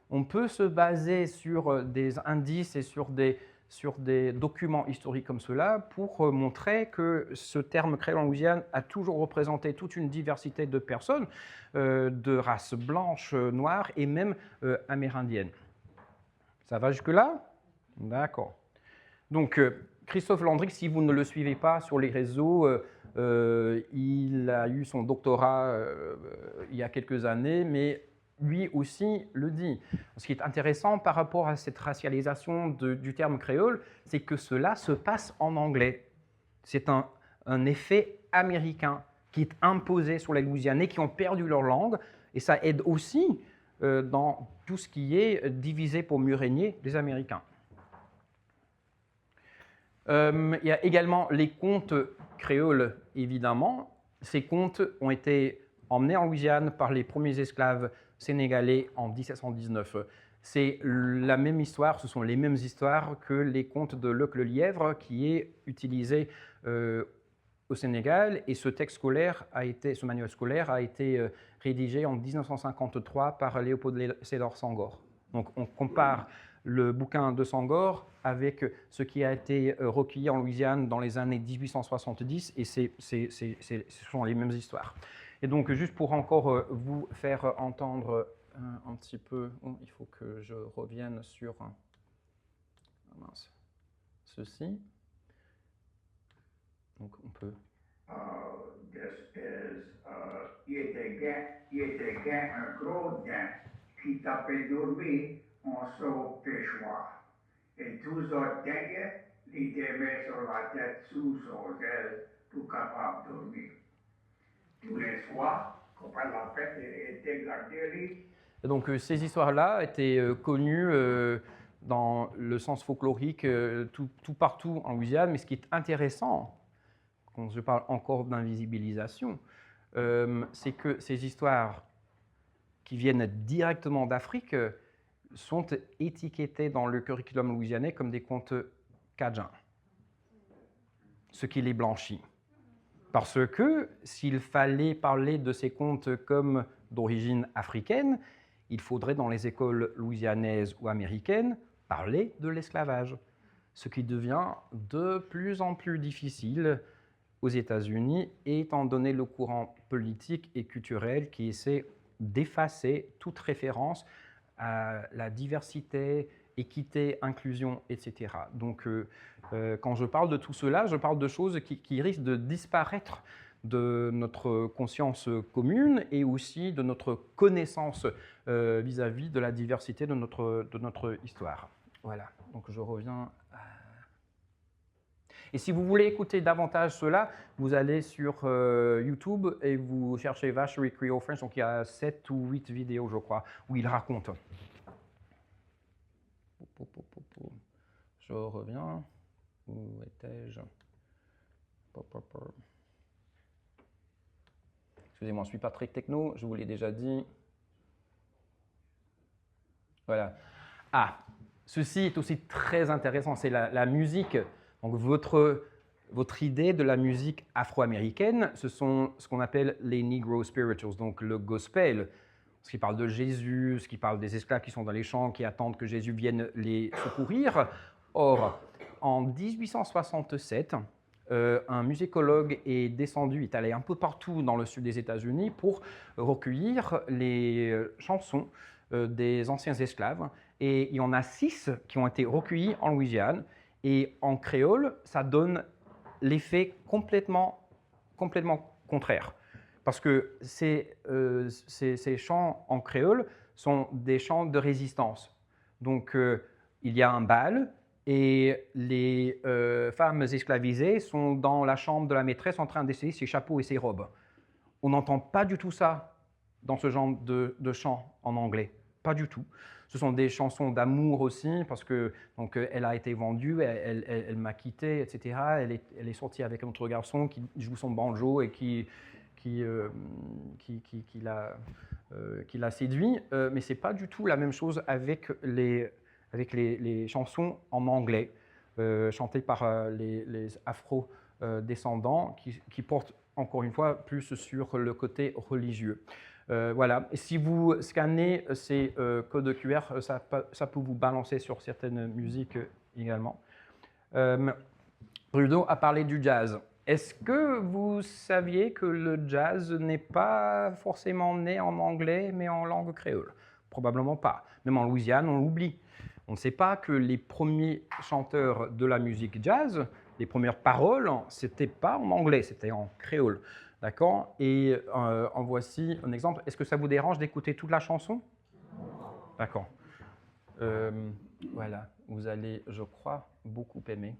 S3: on peut se baser sur des indices et sur des documents historiques comme cela pour montrer que ce terme créole en Louisiane a toujours représenté toute une diversité de personnes, de races blanches, noires et même amérindiennes. Ça va jusque-là? D'accord. Donc, Christophe Landry, si vous ne le suivez pas sur les réseaux, il a eu son doctorat il y a quelques années, mais lui aussi le dit. Ce qui est intéressant par rapport à cette racialisation du terme créole, c'est que cela se passe en anglais. C'est un effet américain qui est imposé sur les Louisianais qui ont perdu leur langue, et ça aide aussi dans tout ce qui est divisé pour mieux régner des Américains. Il y a également les contes créoles, évidemment. Ces contes ont été emmenés en Louisiane par les premiers esclaves sénégalais en 1719. C'est la même histoire, ce sont les mêmes histoires que les contes de Locke le Lièvre qui est utilisé au Sénégal, et ce manuel scolaire a été rédigé en 1953 par Léopold Sédar Senghor. Donc on compare le bouquin de Senghor avec ce qui a été recueilli en Louisiane dans les années 1870, et ce sont les mêmes histoires. Et donc, juste pour encore vous faire entendre un petit peu, il faut que je revienne sur ceci. Donc, on peut...
S5: Il était un gros gain qui tapait dormir en son pêchoir. Et tous autres gains, il met sur la tête sous son aile pour capable de dormir. Tous les soirs, quand la fête était gardée.
S3: Et donc ces histoires-là étaient connues dans le sens folklorique tout partout en Louisiane, mais ce qui est intéressant, quand je parle encore d'invisibilisation, c'est que ces histoires qui viennent directement d'Afrique sont étiquetées dans le curriculum louisianais comme des contes cajuns, ce qui les blanchit. Parce que s'il fallait parler de ces contes comme d'origine africaine, il faudrait dans les écoles louisianaises ou américaines parler de l'esclavage, ce qui devient de plus en plus difficile aux États-Unis, étant donné le courant politique et culturel qui essaie d'effacer toute référence à la diversité, équité, inclusion, etc. Donc, quand je parle de tout cela, je parle de choses qui risquent de disparaître de notre conscience commune et aussi de notre connaissance vis-à-vis de la diversité de notre histoire. Voilà, donc je reviens à... Et si vous voulez écouter davantage cela, vous allez sur YouTube et vous cherchez Vacherie Creole French, donc il y a 7 ou 8 vidéos, je crois, où il raconte. Je reviens. Où étais-je? Excusez-moi, je ne suis pas très techno, je vous l'ai déjà dit. Voilà. Ah, ceci est aussi très intéressant, c'est la musique. Donc votre idée de la musique afro-américaine, ce sont ce qu'on appelle les Negro spirituals, donc le gospel, ce qui parle de Jésus, ce qui parle des esclaves qui sont dans les champs, qui attendent que Jésus vienne les secourir. Or, en 1867, un musicologue est descendu, est allé un peu partout dans le sud des États-Unis pour recueillir les chansons des anciens esclaves. Et il y en a 6 qui ont été recueillis en Louisiane. Et en créole, ça donne l'effet complètement contraire. Parce que ces chants en créole sont des chants de résistance. Donc, il y a un bal et les femmes esclavisées sont dans la chambre de la maîtresse en train d'essayer ses chapeaux et ses robes. On n'entend pas du tout ça dans ce genre de chant en anglais. Pas du tout. Ce sont des chansons d'amour aussi, parce que donc, elle a été vendue, elle m'a quitté, etc. Elle est sortie avec un autre garçon qui joue son banjo et qui l'a séduit. Mais ce n'est pas du tout la même chose avec les chansons en anglais, chantées par les afro-descendants, qui portent encore une fois plus sur le côté religieux. Voilà. Et si vous scannez ces codes QR, ça peut vous balancer sur certaines musiques également. Bruno a parlé du jazz. Est-ce que vous saviez que le jazz n'est pas forcément né en anglais, mais en langue créole? Probablement pas. Même en Louisiane, on l'oublie. On ne sait pas que les premiers chanteurs de la musique jazz, les premières paroles, c'était pas en anglais, c'était en créole. D'accord? Et en voici un exemple. Est-ce que ça vous dérange d'écouter toute la chanson? D'accord. Voilà, vous allez, je crois, beaucoup aimer.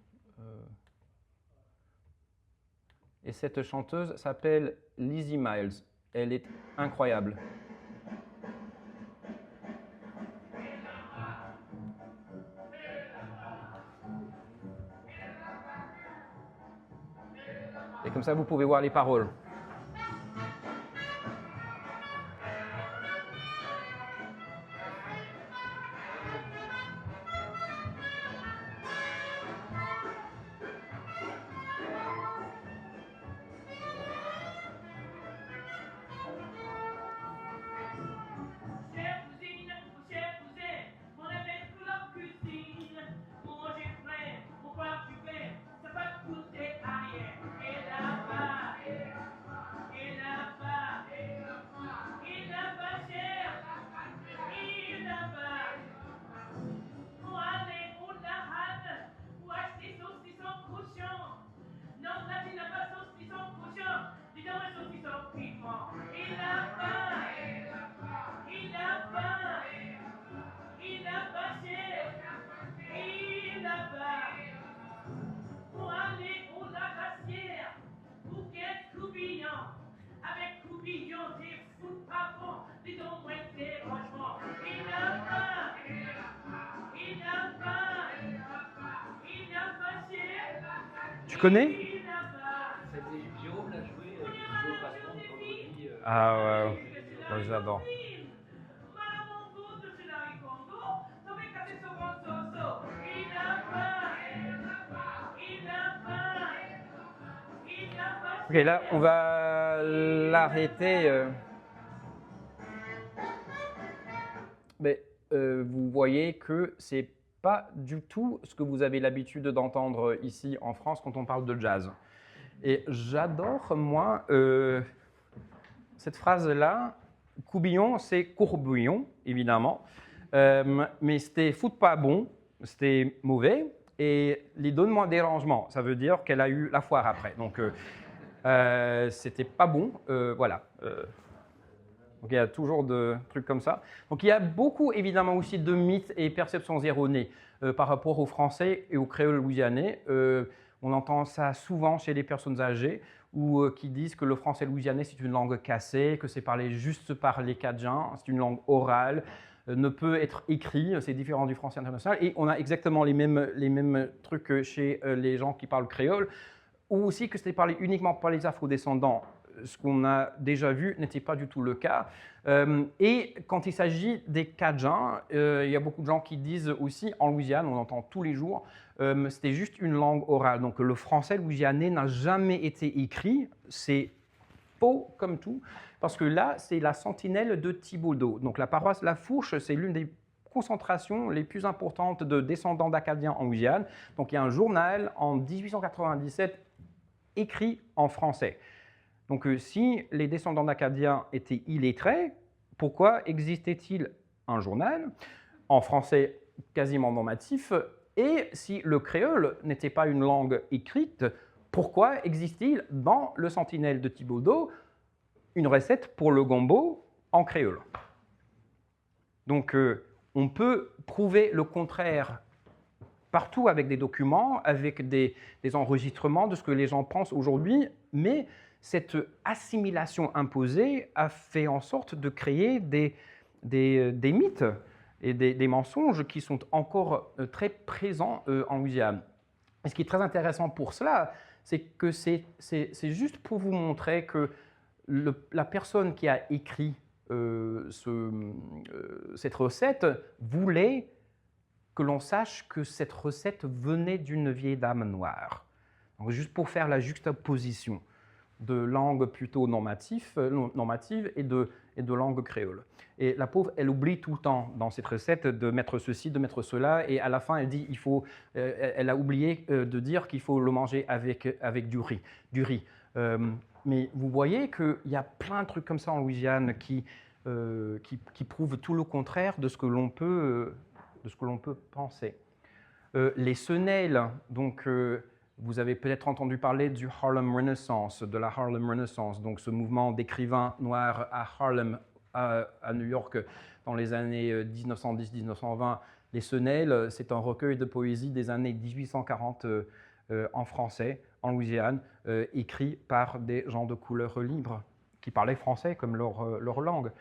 S3: Et cette chanteuse s'appelle Lizzie Miles. Elle est incroyable. Et comme ça, vous pouvez voir les paroles. Tu connais?
S2: Jérôme l'a joué, au passement vendredi.
S3: Ah ouais, moi j'adore. Ok, là, on va l'arrêter. Mais vous voyez que c'est pas du tout ce que vous avez l'habitude d'entendre ici en France quand on parle de jazz. Et j'adore, moi, cette phrase-là. Coubillon, c'est courbillon, évidemment. Mais c'était foot pas bon, c'était mauvais. Et les donne-moi dérangement, ça veut dire qu'elle a eu la foire après. Donc, c'était pas bon. Voilà. Donc, il y a toujours des trucs comme ça. Donc, il y a beaucoup, évidemment, aussi de mythes et perceptions erronées par rapport aux Français et aux créoles louisianais. On entend ça souvent chez les personnes âgées ou qui disent que le français louisianais, c'est une langue cassée, que c'est parlé juste par les Cajuns, c'est une langue orale, ne peut être écrit, c'est différent du français international. Et on a exactement les mêmes trucs chez les gens qui parlent créole, ou aussi que c'était parlé uniquement par les afro-descendants ce qu'on a déjà vu n'était pas du tout le cas. Et quand il s'agit des Cajuns, il y a beaucoup de gens qui disent aussi, en Louisiane, on entend tous les jours, c'était juste une langue orale. Donc le français louisianais n'a jamais été écrit, c'est faux comme tout, parce que là, c'est la sentinelle de Thibodaux. Donc la paroisse La Fourche, c'est l'une des concentrations les plus importantes de descendants d'Acadiens en Louisiane. Donc il y a un journal en 1897 écrit en français. Donc si les descendants d'Acadiens étaient illettrés, pourquoi existait-il un journal en français quasiment normatif? Et si le créole n'était pas une langue écrite, pourquoi existe-t-il dans le Sentinelle de Thibodaux une recette pour le gombo en créole? Donc on peut prouver le contraire partout avec des documents, avec des enregistrements de ce que les gens pensent aujourd'hui, mais cette assimilation imposée a fait en sorte de créer des mythes et des mensonges qui sont encore très présents en Louisiane. Et ce qui est très intéressant pour cela, c'est que c'est juste pour vous montrer que la personne qui a écrit cette recette voulait que l'on sache que cette recette venait d'une vieille dame noire. Donc, juste pour faire la juxtaposition de langue plutôt normative et de langue créole. Et la pauvre, elle oublie tout le temps dans cette recette de mettre ceci, de mettre cela, et à la fin, elle dit, elle a oublié de dire qu'il faut le manger avec du riz. Mais vous voyez qu'il y a plein de trucs comme ça en Louisiane qui prouvent tout le contraire de ce que l'on peut penser. Les Senelles, donc vous avez peut-être entendu parler du Harlem Renaissance, de la Harlem Renaissance, donc ce mouvement d'écrivains noirs à Harlem, à New York, dans les années 1910-1920. Les Senelles, c'est un recueil de poésie des années 1840 en français, en Louisiane, écrit par des gens de couleur libre, qui parlaient français comme leur langue.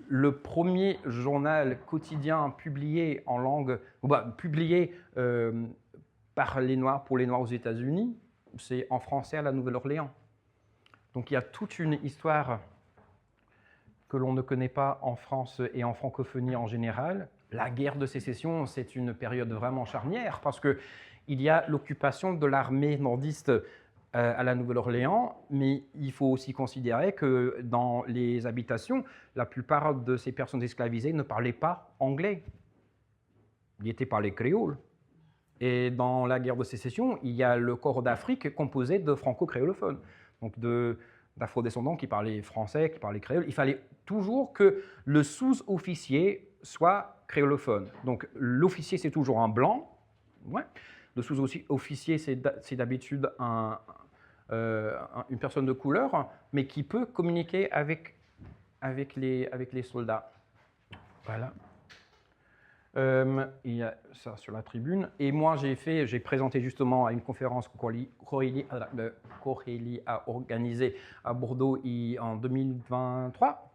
S3: Le premier journal quotidien publié en langue, publié par les Noirs, pour les Noirs aux États-Unis, c'est en français à la Nouvelle-Orléans. Donc il y a toute une histoire que l'on ne connaît pas en France et en francophonie en général. La guerre de sécession, c'est une période vraiment charnière parce qu'il y a l'occupation de l'armée nordiste à la Nouvelle-Orléans, mais il faut aussi considérer que dans les habitations, la plupart de ces personnes esclavisées ne parlaient pas anglais. Ils étaient parlés créole. Et dans la guerre de sécession, il y a le corps d'Afrique composé de franco-créolophones, donc d'afro-descendants qui parlaient français, qui parlaient créole. Il fallait toujours que le sous-officier soit créolophone. Donc l'officier, c'est toujours un blanc. Ouais. Le sous-officier, c'est d'habitude une personne de couleur, mais qui peut communiquer avec les soldats. Voilà. Il y a ça sur la tribune. Et moi, j'ai présenté justement à une conférence que Corélie a organisée à Bordeaux en 2023,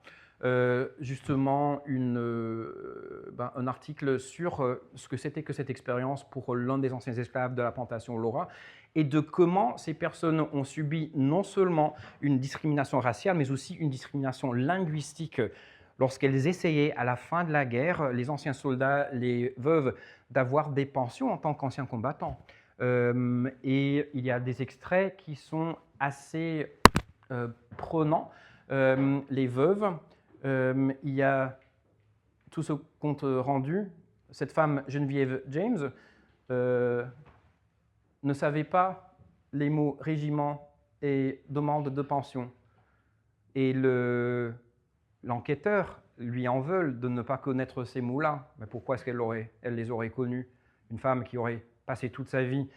S3: justement un article sur ce que c'était que cette expérience pour l'un des anciens esclaves de la plantation Laura, et de comment ces personnes ont subi non seulement une discrimination raciale, mais aussi une discrimination linguistique lorsqu'elles essayaient, à la fin de la guerre, les anciens soldats, les veuves, d'avoir des pensions en tant qu'anciens combattants. Et il y a des extraits qui sont assez prenants. Les veuves, il y a tout ce compte rendu. Cette femme, Geneviève James, ne savait pas les mots régiment et demande de pension. Et l'enquêteur lui en veut de ne pas connaître ces mots-là. Mais pourquoi est-ce qu'elle les aurait connus? Une femme qui aurait passé toute sa vie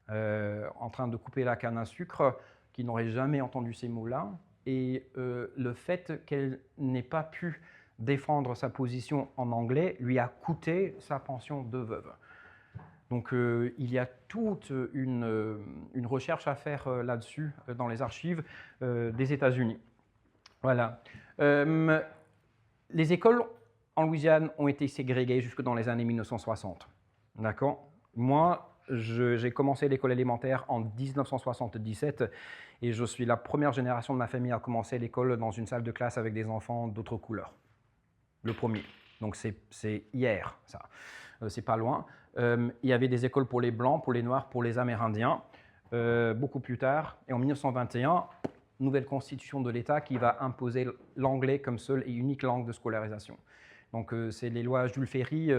S3: en train de couper la canne à sucre, qui n'aurait jamais entendu ces mots-là. Et le fait qu'elle n'ait pas pu défendre sa position en anglais lui a coûté sa pension de veuve. Donc il y a toute une recherche à faire là-dessus dans les archives des États-Unis. Voilà. Les écoles en Louisiane ont été ségrégées jusque dans les années 1960. D'accord? Moi, j'ai commencé l'école élémentaire en 1977 et je suis la première génération de ma famille à commencer l'école dans une salle de classe avec des enfants d'autres couleurs. Le premier. Donc c'est hier, ça. C'est pas loin. Il y avait des écoles pour les Blancs, pour les Noirs, pour les Amérindiens, beaucoup plus tard. Et en 1921, nouvelle constitution de l'État qui va imposer l'anglais comme seule et unique langue de scolarisation. Donc c'est les lois Jules Ferry,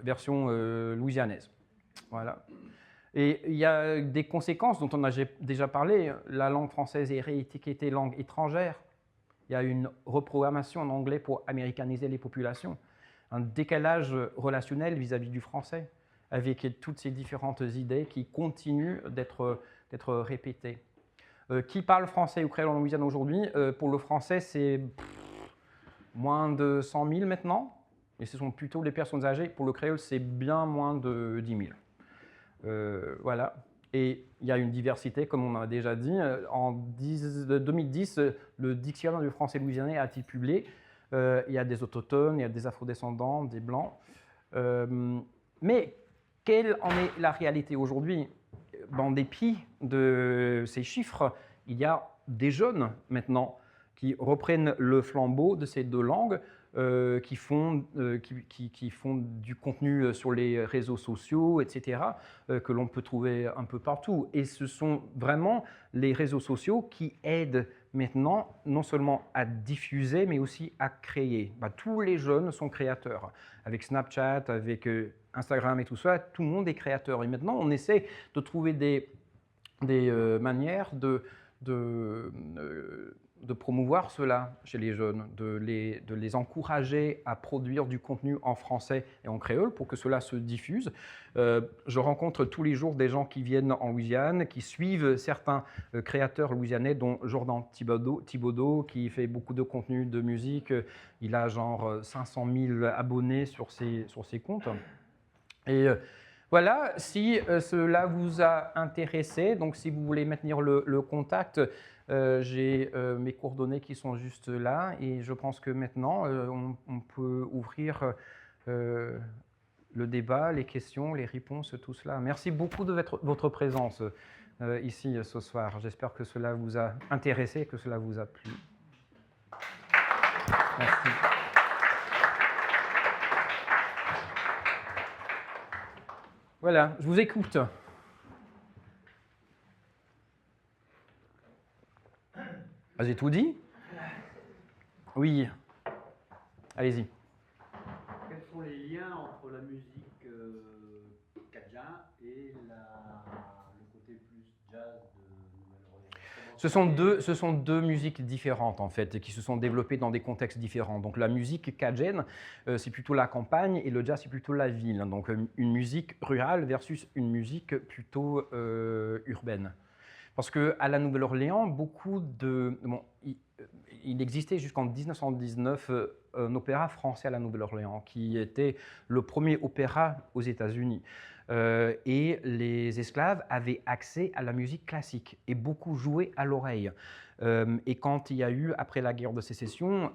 S3: version louisianaise. Voilà. Et il y a des conséquences dont on a déjà parlé. La langue française est réétiquetée langue étrangère. Il y a une reprogrammation en anglais pour américaniser les populations. Un décalage relationnel vis-à-vis du français, avec toutes ces différentes idées qui continuent d'être répétées. Qui parle français ou créole en Louisiane aujourd'hui? Pour le français, c'est moins de 100 000 maintenant, et ce sont plutôt les personnes âgées. Pour le créole, c'est bien moins de 10 000. Voilà. Et il y a une diversité, comme on a déjà dit. En 2010, le dictionnaire du français louisianais a été publié. Il y a des autochtones, il y a des afrodescendants, des blancs. Mais quelle en est la réalité aujourd'hui? En dépit de ces chiffres, il y a des jeunes maintenant qui reprennent le flambeau de ces deux langues, qui font du contenu sur les réseaux sociaux, etc., que l'on peut trouver un peu partout. Et ce sont vraiment les réseaux sociaux qui aident maintenant non seulement à diffuser, mais aussi à créer. Tous les jeunes sont créateurs. Avec Snapchat, avec Instagram et tout ça, tout le monde est créateur. Et maintenant, on essaie de trouver des manières de promouvoir cela chez les jeunes, de les encourager à produire du contenu en français et en créole pour que cela se diffuse. Je rencontre tous les jours des gens qui viennent en Louisiane, qui suivent certains créateurs louisianais, dont Jordan Thibodeau, qui fait beaucoup de contenu de musique. Il a genre 500 000 abonnés sur ses comptes. Et voilà, si cela vous a intéressé, donc si vous voulez maintenir le contact, j'ai mes coordonnées qui sont juste là et je pense que maintenant on peut ouvrir le débat, les questions, les réponses, tout cela. Merci beaucoup de votre présence ici ce soir. J'espère que cela vous a intéressé, que cela vous a plu. Merci. Voilà, je vous écoute. J'ai tout dit? Oui. Allez-y.
S6: Quels sont les liens entre la musique cadjan et le côté plus jazz de Nouvelle-Orléans?
S3: Ce sont deux musiques différentes en fait, qui se sont développées dans des contextes différents. Donc la musique cadjane, c'est plutôt la campagne et le jazz, c'est plutôt la ville. Donc une musique rurale versus une musique plutôt urbaine. Parce qu'à la Nouvelle-Orléans, il existait jusqu'en 1919 un opéra français à la Nouvelle-Orléans, qui était le premier opéra aux États-Unis. Et les esclaves avaient accès à la musique classique et beaucoup jouaient à l'oreille. Et quand il y a eu, après la guerre de sécession,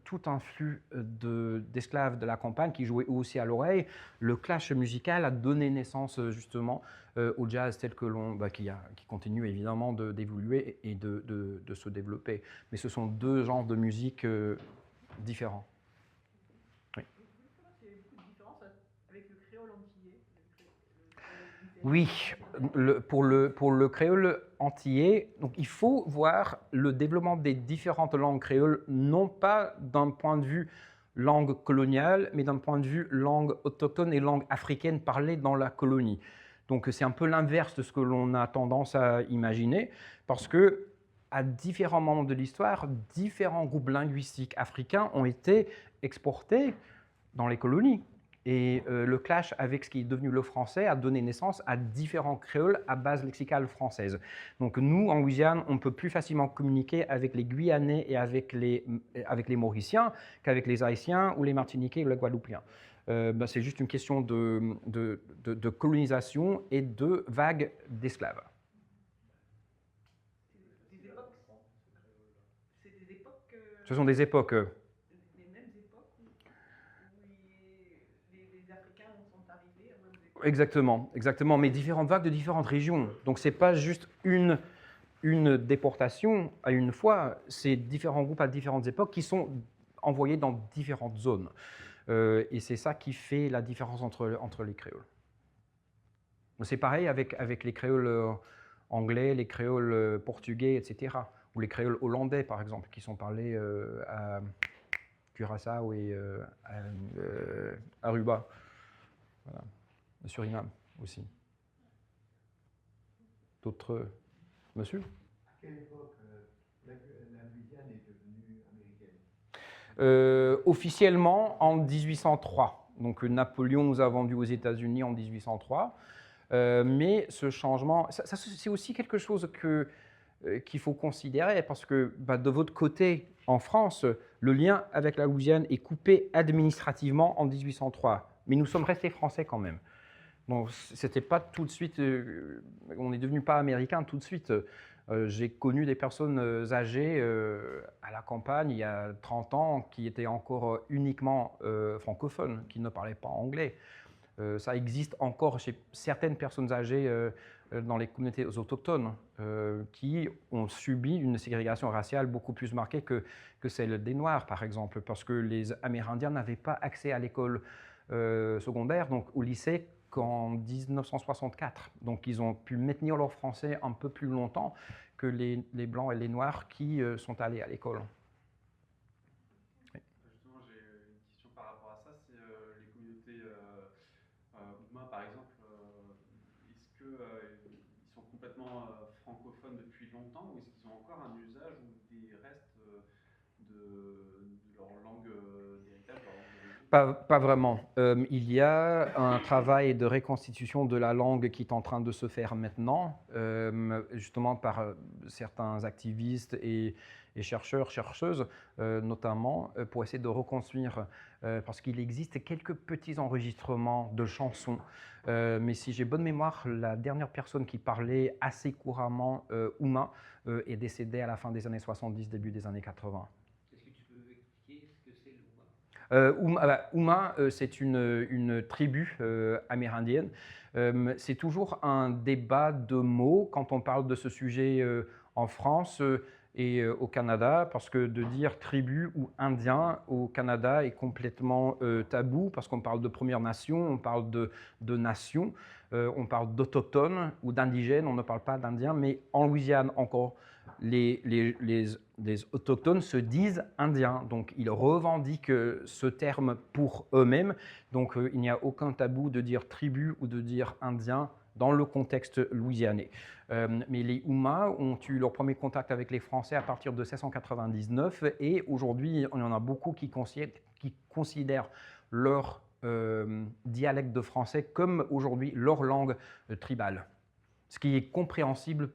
S3: tout un flux d'esclaves de la campagne qui jouaient aussi à l'oreille, le clash musical a donné naissance justement au jazz tel que qui continue évidemment d'évoluer et de se développer. Mais ce sont deux genres de musique différents. Oui.
S7: Il y a beaucoup de différences avec le créole antillais.
S3: Oui, pour le créole antillais, donc il faut voir le développement des différentes langues créoles, non pas d'un point de vue langue coloniale, mais d'un point de vue langue autochtone et langue africaine parlée dans la colonie. Donc c'est un peu l'inverse de ce que l'on a tendance à imaginer, parce que à différents moments de l'histoire, différents groupes linguistiques africains ont été exportés dans les colonies. Et le clash avec ce qui est devenu le français a donné naissance à différents créoles à base lexicale française. Donc nous, en Louisiane, on peut plus facilement communiquer avec les Guyanais et avec les Mauriciens qu'avec les Haïtiens ou les Martiniquais ou les Guadeloupéens. C'est juste une question de colonisation et de vagues d'esclaves. Ce sont des époques.
S7: Les mêmes époques où les Africains sont arrivés.
S3: Exactement, exactement, mais différentes vagues de différentes régions. Donc c'est pas juste une déportation à une fois, c'est différents groupes à différentes époques qui sont envoyés dans différentes zones. Et c'est ça qui fait la différence entre les créoles. C'est pareil avec les créoles anglais, les créoles portugais, etc. Ou les créoles hollandais, par exemple, qui sont parlés à Curaçao et à Aruba. Voilà. Le Suriname aussi. D'autres... Monsieur?
S8: À quelle époque la Louisiane est devenue américaine?
S3: Officiellement en 1803. Donc Napoléon nous a vendu aux États-Unis en 1803. Mais ce changement, c'est aussi quelque chose qu'il faut considérer parce que de votre côté, en France, le lien avec la Louisiane est coupé administrativement en 1803. Mais nous sommes restés français quand même. Donc c'était pas tout de suite, on n'est devenu pas américain tout de suite. J'ai connu des personnes âgées à la campagne il y a 30 ans qui étaient encore uniquement francophones, qui ne parlaient pas anglais. Ça existe encore chez certaines personnes âgées dans les communautés autochtones qui ont subi une ségrégation raciale beaucoup plus marquée que celle des Noirs, par exemple, parce que les Amérindiens n'avaient pas accès à l'école secondaire, donc au lycée, qu'en 1964. Donc ils ont pu maintenir leur français un peu plus longtemps que les Blancs et les Noirs qui sont allés à l'école.
S4: Justement, j'ai une question par rapport à ça, c'est les communautés Houma, par exemple, est-ce qu'ils sont complètement francophones depuis longtemps ou est-ce qu'ils ont encore un usage ou des restes de leur langue d'héritage, leur langue d'origine?
S3: Pas vraiment. Il y a un travail de reconstitution de la langue qui est en train de se faire maintenant, justement par certains activistes et chercheurs, chercheuses, notamment, pour essayer de reconstruire, parce qu'il existe quelques petits enregistrements de chansons. Mais si j'ai bonne mémoire, la dernière personne qui parlait assez couramment Houma est décédée à la fin des années 70, début des années 80. Houma, c'est une tribu amérindienne. C'est toujours un débat de mots quand on parle de ce sujet en France et au Canada, parce que de dire tribu ou indien au Canada est complètement tabou, parce qu'on parle de Première Nation, on parle de nation, on parle d'autochtones ou d'indigènes, on ne parle pas d'indiens, mais en Louisiane encore, les autochtones se disent indiens, donc ils revendiquent ce terme pour eux-mêmes, donc il n'y a aucun tabou de dire tribu ou de dire indien dans le contexte louisianais. Mais les Houma ont eu leur premier contact avec les Français à partir de 1699 et aujourd'hui, il y en a beaucoup qui considèrent leur dialecte de français comme aujourd'hui leur langue tribale, ce qui est compréhensible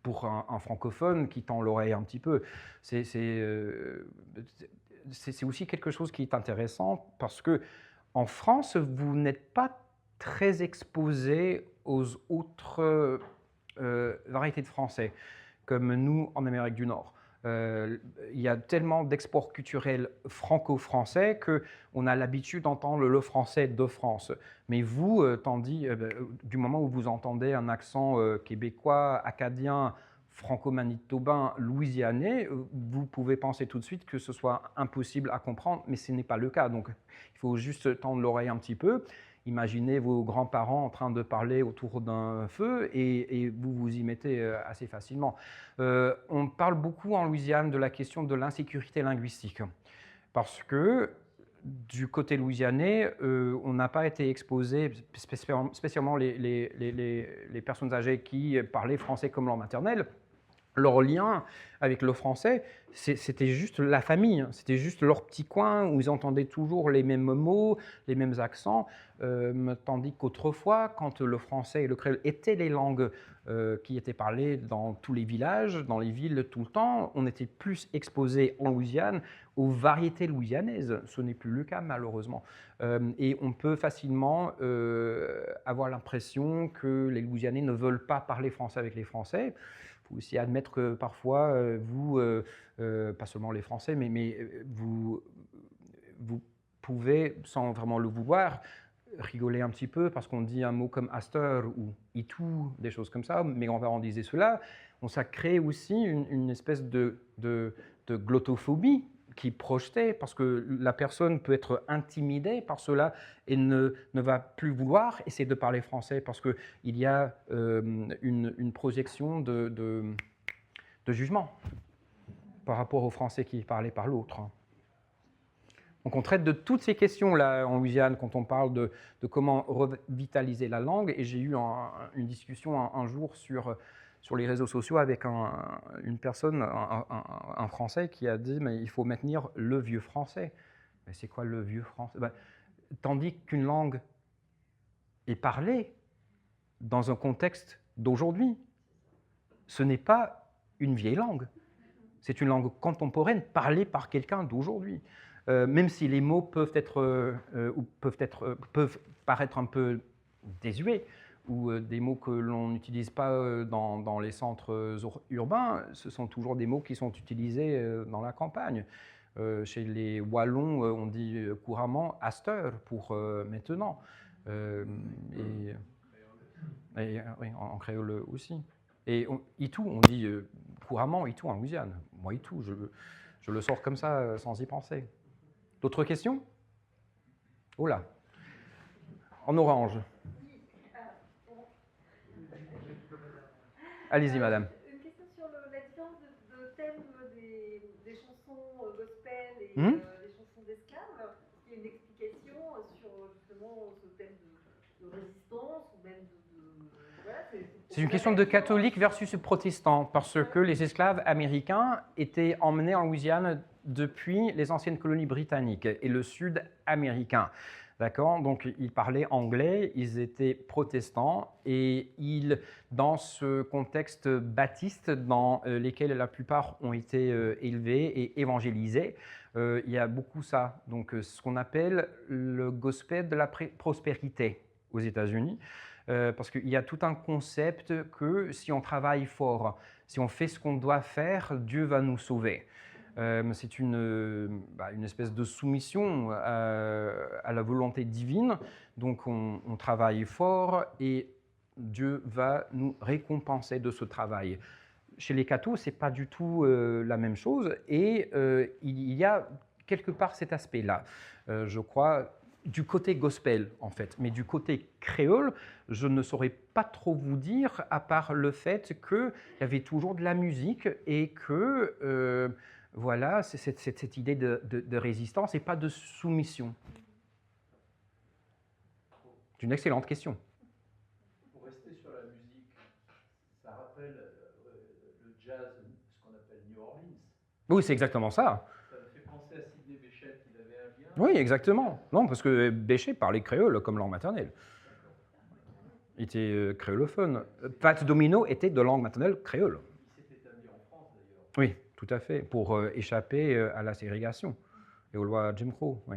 S3: pour un francophone qui tend l'oreille un petit peu. C'est aussi quelque chose qui est intéressant parce que en France, vous n'êtes pas très exposé aux autres variétés de français, comme nous en Amérique du Nord. Il y a tellement d'exports culturels franco-français qu'on a l'habitude d'entendre le français de France. Mais vous, du moment où vous entendez un accent québécois, acadien, franco-manitobain, louisianais, vous pouvez penser tout de suite que ce soit impossible à comprendre, mais ce n'est pas le cas. Donc, il faut juste tendre l'oreille un petit peu. Imaginez vos grands-parents en train de parler autour d'un feu et vous vous y mettez assez facilement. On parle beaucoup en Louisiane de la question de l'insécurité linguistique parce que du côté louisianais, on n'a pas été exposé, spécialement les personnes âgées qui parlaient français comme langue maternelle. Leur lien avec le français, c'était juste la famille, c'était juste leur petit coin où ils entendaient toujours les mêmes mots, les mêmes accents, tandis qu'autrefois, quand le français et le créole étaient les langues qui étaient parlées dans tous les villages, dans les villes tout le temps, on était plus exposé en Louisiane aux variétés louisianaises. Ce n'est plus le cas malheureusement. Et on peut facilement avoir l'impression que les Louisianais ne veulent pas parler français avec les Français. Il faut aussi admettre que parfois, vous, pas seulement les Français, mais vous pouvez, sans vraiment le vouloir, rigoler un petit peu parce qu'on dit un mot comme Astor ou Itou, des choses comme ça, mes grands-parents disaient cela. Ça crée aussi une espèce de glottophobie qui projetait, parce que la personne peut être intimidée par cela et ne va plus vouloir essayer de parler français parce qu'il y a une projection de jugement par rapport au français qui est parlé par l'autre. Donc on traite de toutes ces questions-là en Louisiane quand on parle de comment revitaliser la langue, et j'ai eu une discussion un jour sur les réseaux sociaux avec une personne, un Français, qui a dit « mais il faut maintenir le vieux français ». Mais c'est quoi le vieux français? Tandis qu'une langue est parlée dans un contexte d'aujourd'hui, ce n'est pas une vieille langue, c'est une langue contemporaine parlée par quelqu'un d'aujourd'hui. Même si les mots peuvent paraître un peu désuets, ou des mots que l'on n'utilise pas dans les centres urbains, ce sont toujours des mots qui sont utilisés dans la campagne. Chez les Wallons, on dit couramment « asteur » pour « maintenant ». Oui, en créole aussi. Et Itou, on dit couramment Itou en Louisiane. Moi, Itou, je le sors comme ça sans y penser. D'autres questions? Oh là, en orange. Allez-y, madame.
S7: Une question sur la différence de thème des chansons gospel et
S3: Mmh.
S7: des chansons d'esclaves. Il y a une explication sur justement ce thème de résistance ou même voilà,
S3: C'est une question de catholique versus protestant, parce que les esclaves américains étaient emmenés en Louisiane depuis les anciennes colonies britanniques et le sud américain. D'accord? Donc, ils parlaient anglais, ils étaient protestants, et dans ce contexte baptiste dans lequel la plupart ont été élevés et évangélisés, il y a beaucoup ça. Donc, ce qu'on appelle le gospel de la prospérité aux États-Unis, parce qu'il y a tout un concept que si on travaille fort, si on fait ce qu'on doit faire, Dieu va nous sauver. C'est une espèce de soumission à la volonté divine. Donc on travaille fort et Dieu va nous récompenser de ce travail. Chez les cathos, ce n'est pas du tout la même chose, et il y a quelque part cet aspect-là, je crois, du côté gospel en fait. Mais du côté créole, je ne saurais pas trop vous dire, à part le fait qu'il y avait toujours de la musique et que... voilà, c'est cette idée de résistance et pas de soumission. C'est une excellente question.
S6: Pour rester sur la musique, ça rappelle le jazz, ce qu'on appelle New Orleans.
S3: Oui, c'est exactement ça.
S6: Ça me fait penser à Sidney Bechet, il avait un lien.
S3: Oui, exactement. Non, parce que Bechet parlait créole comme langue maternelle. Il était créolophone. Pat Domino était de langue maternelle créole.
S6: Il s'est établi en France d'ailleurs.
S3: Oui, tout à fait, pour échapper à la ségrégation et aux lois Jim Crow. Oui.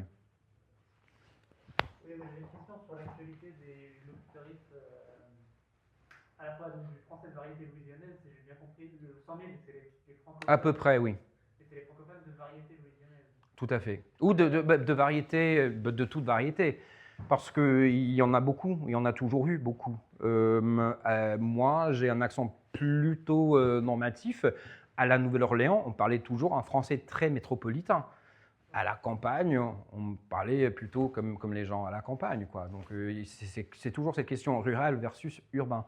S9: Oui, moi j'ai une question sur l'actualité des locuteuristes à la fois du français de variété louisianaise, si j'ai bien compris, le 100 000, c'est les francophones.
S3: À peu près, oui.
S9: Et c'est les francophones de variété louisianaise.
S3: Tout à fait. Ou de variété, de toute variété. Parce qu'il y en a beaucoup, il y en a toujours eu beaucoup. Moi, j'ai un accent plutôt normatif. À la Nouvelle-Orléans, on parlait toujours un français très métropolitain. À la campagne, on parlait plutôt comme les gens à la campagne, quoi. Donc, c'est toujours cette question rural versus urbain.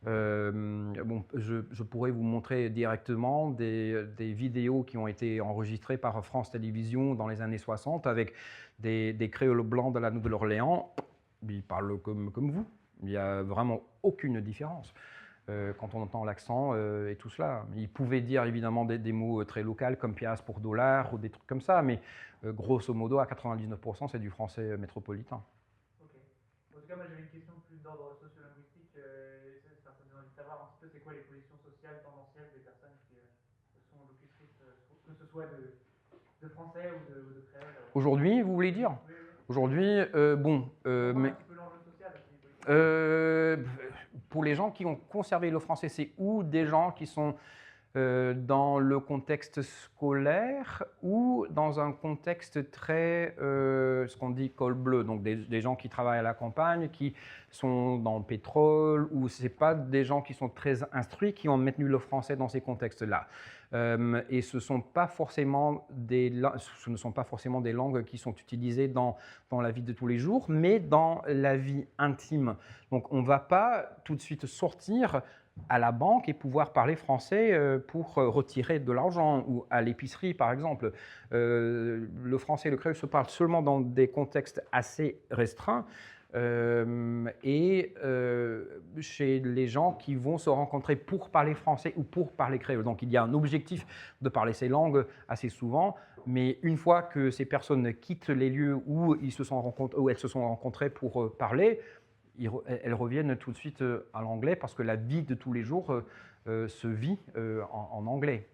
S3: Je pourrais vous montrer directement des vidéos qui ont été enregistrées par France Télévisions dans les années 60 avec des créoles blancs de la Nouvelle-Orléans. Ils parlent comme vous. Il n'y a vraiment aucune différence quand on entend l'accent et tout cela. Ils pouvaient dire évidemment des mots très locaux comme pièce pour dollar ou des trucs comme ça, mais grosso modo, à 99%, c'est du français métropolitain.
S9: Ok. En tout cas, moi j'avais une question plus d'ordre sociolinguistique. J'ai envie de savoir un petit peu c'est quoi les positions sociales tendancielles des personnes qui sont locutrices, que ce soit de français ou de créole.
S3: Aujourd'hui, vous voulez dire?
S9: Oui, oui.
S3: Aujourd'hui, mais...
S9: Un petit peu l'enjeu social aussi.
S3: Pour les gens qui ont conservé le français, c'est ou des gens qui sont dans le contexte scolaire ou dans un contexte très, ce qu'on dit col bleu, donc des gens qui travaillent à la campagne, qui sont dans le pétrole, ou ce n'est pas des gens qui sont très instruits qui ont maintenu le français dans ces contextes-là. Et ce ne sont pas forcément des langues qui sont utilisées dans la vie de tous les jours, mais dans la vie intime. Donc on ne va pas tout de suite sortir à la banque et pouvoir parler français pour retirer de l'argent, ou à l'épicerie par exemple. Le français et le créole se parlent seulement dans des contextes assez restreints et chez les gens qui vont se rencontrer pour parler français ou pour parler créole. Donc il y a un objectif de parler ces langues assez souvent, mais une fois que ces personnes quittent les lieux où elles se sont rencontrées pour parler, elles reviennent tout de suite à l'anglais parce que la vie de tous les jours se vit en anglais.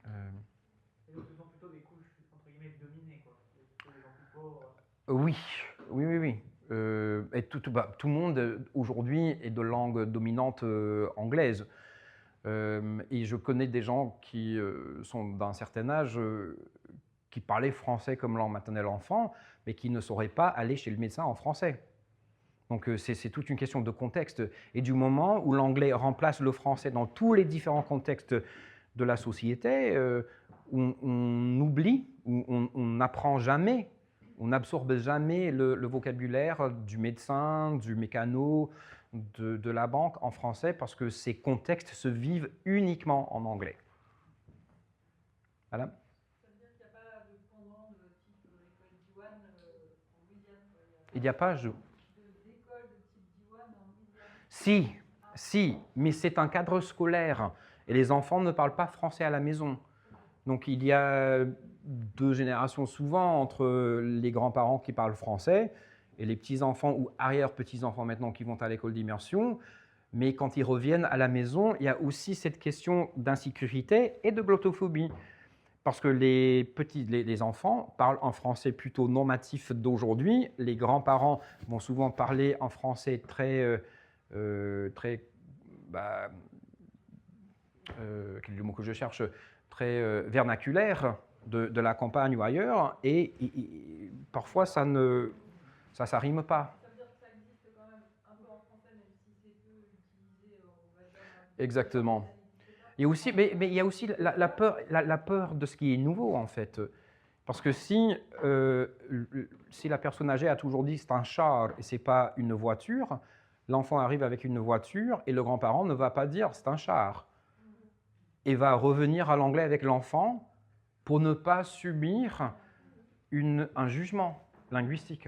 S9: Et donc ce sont plutôt des couches entre guillemets dominées, quoi. Plutôt des gens plus pauvres.
S3: Oui. Et tout le monde aujourd'hui est de langue dominante anglaise. Et je connais des gens qui sont d'un certain âge qui parlaient français comme langue maternelle enfant, mais qui ne sauraient pas aller chez le médecin en français. Donc c'est toute une question de contexte. Et du moment où l'anglais remplace le français dans tous les différents contextes de la société, on oublie, on n'apprend jamais, on n'absorbe jamais le vocabulaire du médecin, du mécano, de la banque en français, parce que ces contextes se vivent uniquement en anglais. Voilà.
S7: Ça veut dire qu'il n'y a pas de pendant de type école Diwan en Louisiane?
S3: Il n'y a pas...
S7: D'école de type Diwan en Louisiane?
S3: Si, mais c'est un cadre scolaire et les enfants ne parlent pas français à la maison. Donc il y a 2 générations souvent entre les grands-parents qui parlent français et les petits-enfants ou arrière-petits-enfants maintenant qui vont à l'école d'immersion. Mais quand ils reviennent à la maison, il y a aussi cette question d'insécurité et de glottophobie. Parce que les enfants parlent en français plutôt normatif d'aujourd'hui. Les grands-parents vont souvent parler en français très quel est le mot que je cherche, très vernaculaire de la campagne ou ailleurs, et parfois ça rime pas.
S7: Ça veut dire que ça existe quand même un peu en français, même si c'est peu utilisé, on va dire.
S3: Exactement. Et aussi, mais il y a aussi la peur de ce qui est nouveau, en fait. Parce que si la personne âgée a toujours dit c'est un char et ce n'est pas une voiture, l'enfant arrive avec une voiture et le grand-parent ne va pas dire c'est un char. Et va revenir à l'anglais avec l'enfant pour ne pas subir un jugement linguistique.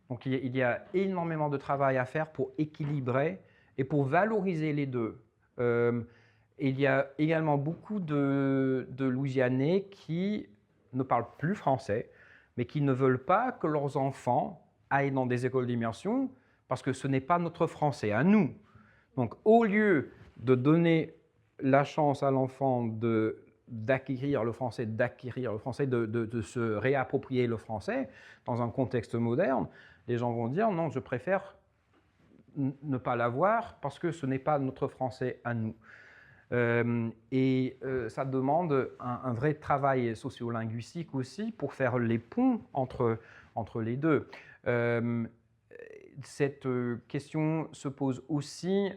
S3: Donc il y a énormément de travail à faire pour équilibrer et pour valoriser les deux. Il y a également beaucoup de Louisianais qui ne parlent plus français, mais qui ne veulent pas que leurs enfants aillent dans des écoles d'immersion parce que ce n'est pas notre français à nous. Donc au lieu de donner la chance à l'enfant d'acquérir le français, de se réapproprier le français dans un contexte moderne, les gens vont dire non, je préfère ne pas l'avoir parce que ce n'est pas notre français à nous. Ça demande un vrai travail sociolinguistique aussi pour faire les ponts entre les deux. Cette question se pose aussi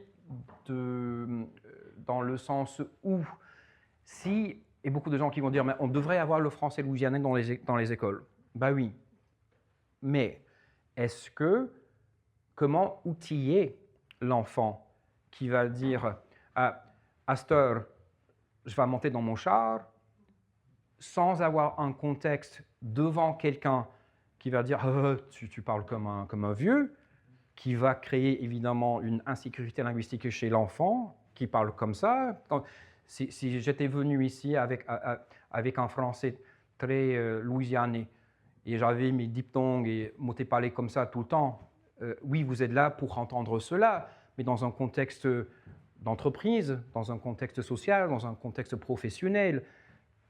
S3: dans le sens où et beaucoup de gens qui vont dire mais on devrait avoir le français louisianais dans les écoles. Ben oui, mais comment outiller l'enfant qui va dire à cette heure, je vais monter dans mon char, sans avoir un contexte devant quelqu'un qui va dire tu parles comme un vieux, qui va créer évidemment une insécurité linguistique chez l'enfant qui parle comme ça. Si j'étais venu ici avec un français très louisianais et j'avais mes diphtongues et m'étais parlé comme ça tout le temps, oui, vous êtes là pour entendre cela, mais dans un contexte d'entreprise, dans un contexte social, dans un contexte professionnel,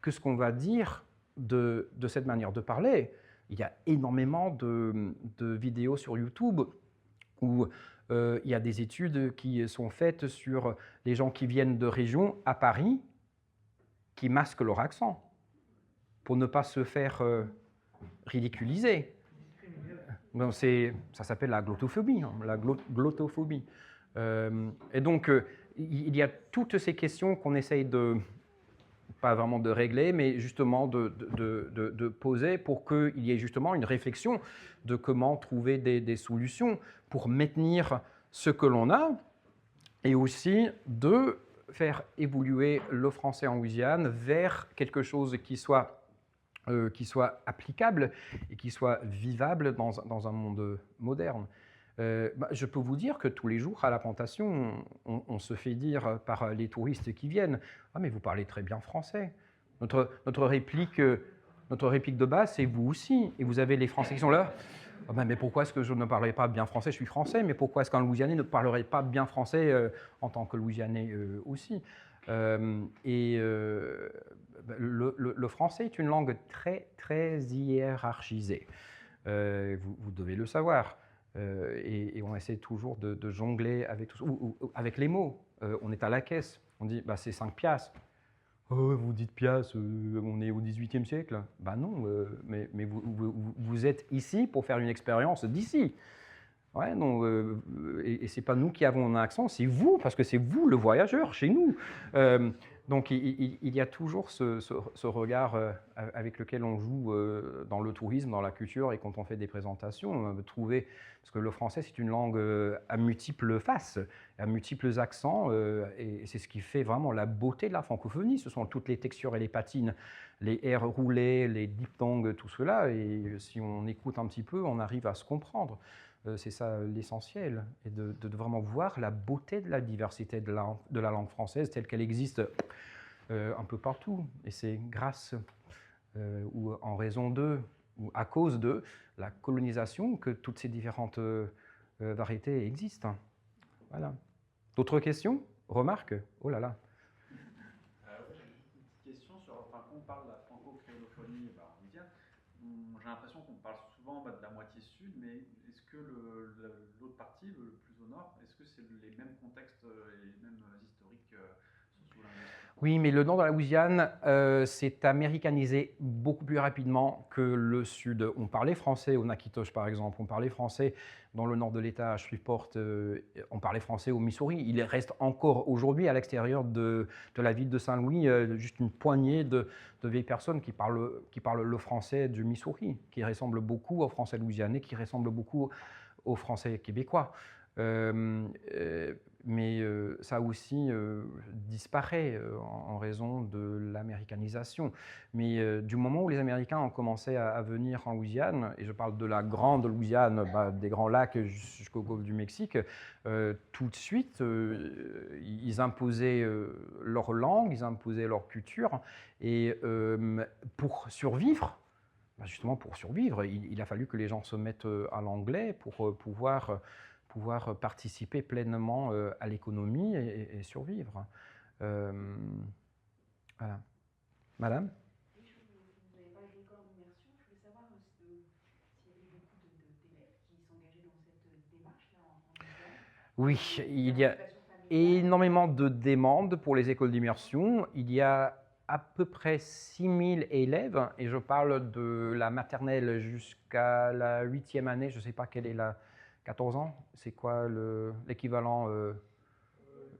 S3: qu'est-ce qu'on va dire de cette manière de parler? Il y a énormément de vidéos sur YouTube où il y a des études qui sont faites sur les gens qui viennent de régions à Paris qui masquent leur accent pour ne pas se faire ridiculiser. Donc ça s'appelle la glottophobie, hein, la glottophobie. Et donc, il y a toutes ces questions qu'on essaye de, pas vraiment de régler, mais justement de poser pour qu'il y ait justement une réflexion de comment trouver des solutions pour maintenir ce que l'on a et aussi de faire évoluer le français en Louisiane vers quelque chose qui soit applicable et qui soit vivable dans un monde moderne. Je peux vous dire que tous les jours à la plantation, on se fait dire par les touristes qui viennent « Ah, mais vous parlez très bien français ». Notre réplique de base, c'est vous aussi. Et vous avez les Français qui sont là. Oh ben, mais pourquoi est-ce que je ne parlerai pas bien français? Je suis français, mais pourquoi est-ce qu'un Louisianais ne parlerait pas bien français en tant que Louisianais aussi? Le français est une langue très, très hiérarchisée. Vous devez le savoir. Et on essaie toujours de jongler avec, avec les mots. On est à la caisse, on dit bah, c'est 5 piastres. Oh, vous dites piastres, on est au XVIIIe siècle. Ben non, mais vous êtes ici pour faire une expérience d'ici. Ouais, non, et ce n'est pas nous qui avons un accent, c'est vous, parce que c'est vous le voyageur chez nous. Donc il y a toujours ce regard avec lequel on joue dans le tourisme, dans la culture, et quand on fait des présentations, parce que le français c'est une langue à multiples faces, à multiples accents, et c'est ce qui fait vraiment la beauté de la francophonie. Ce sont toutes les textures et les patines, les R roulés, les diphtongues, tout cela, et si on écoute un petit peu, on arrive à se comprendre. C'est ça l'essentiel, et de vraiment voir la beauté de la diversité de la langue française telle qu'elle existe un peu partout. Et c'est grâce ou en raison de, ou à cause de la colonisation que toutes ces différentes variétés existent. Voilà. D'autres questions? Remarques? Oh là là.
S4: Une petite question sur, enfin, quand on parle de la franco-créolophonie, j'ai l'impression qu'on parle souvent de la moitié sud, mais est-ce que l'autre partie, le plus au nord, est-ce que c'est les mêmes contextes et les mêmes historiques socio-linguistiques?
S3: Oui, mais le nord de la Louisiane s'est américanisé beaucoup plus rapidement que le sud. On parlait français au Natchitoches, par exemple. On parlait français dans le nord de l'État, à Shreveport. On parlait français au Missouri. Il reste encore aujourd'hui à l'extérieur de la ville de Saint-Louis juste une poignée de vieilles personnes qui parlent le français du Missouri, qui ressemble beaucoup au français louisianais, qui ressemble beaucoup au français québécois. Mais ça aussi disparaît en raison de l'américanisation. Mais du moment où les Américains ont commencé à venir en Louisiane, et je parle de la grande Louisiane, des Grands Lacs jusqu'au golfe du Mexique, tout de suite, ils imposaient leur langue, ils imposaient leur culture, et pour survivre, justement pour survivre, il a fallu que les gens se mettent à l'anglais pour pouvoir participer pleinement à l'économie et survivre. Voilà. Madame?
S1: Oui, vous n'avez pas l'école d'immersion. Je voulais savoir s'il y avait beaucoup d'élèves qui s'engageaient dans cette démarche-là en Louisiane.
S3: Oui, il y a énormément de demandes pour les écoles d'immersion. Il y a à peu près 6000 élèves, et je parle de la maternelle jusqu'à la 8e année, je ne sais pas quelle est la... 14 ans, c'est quoi l'équivalent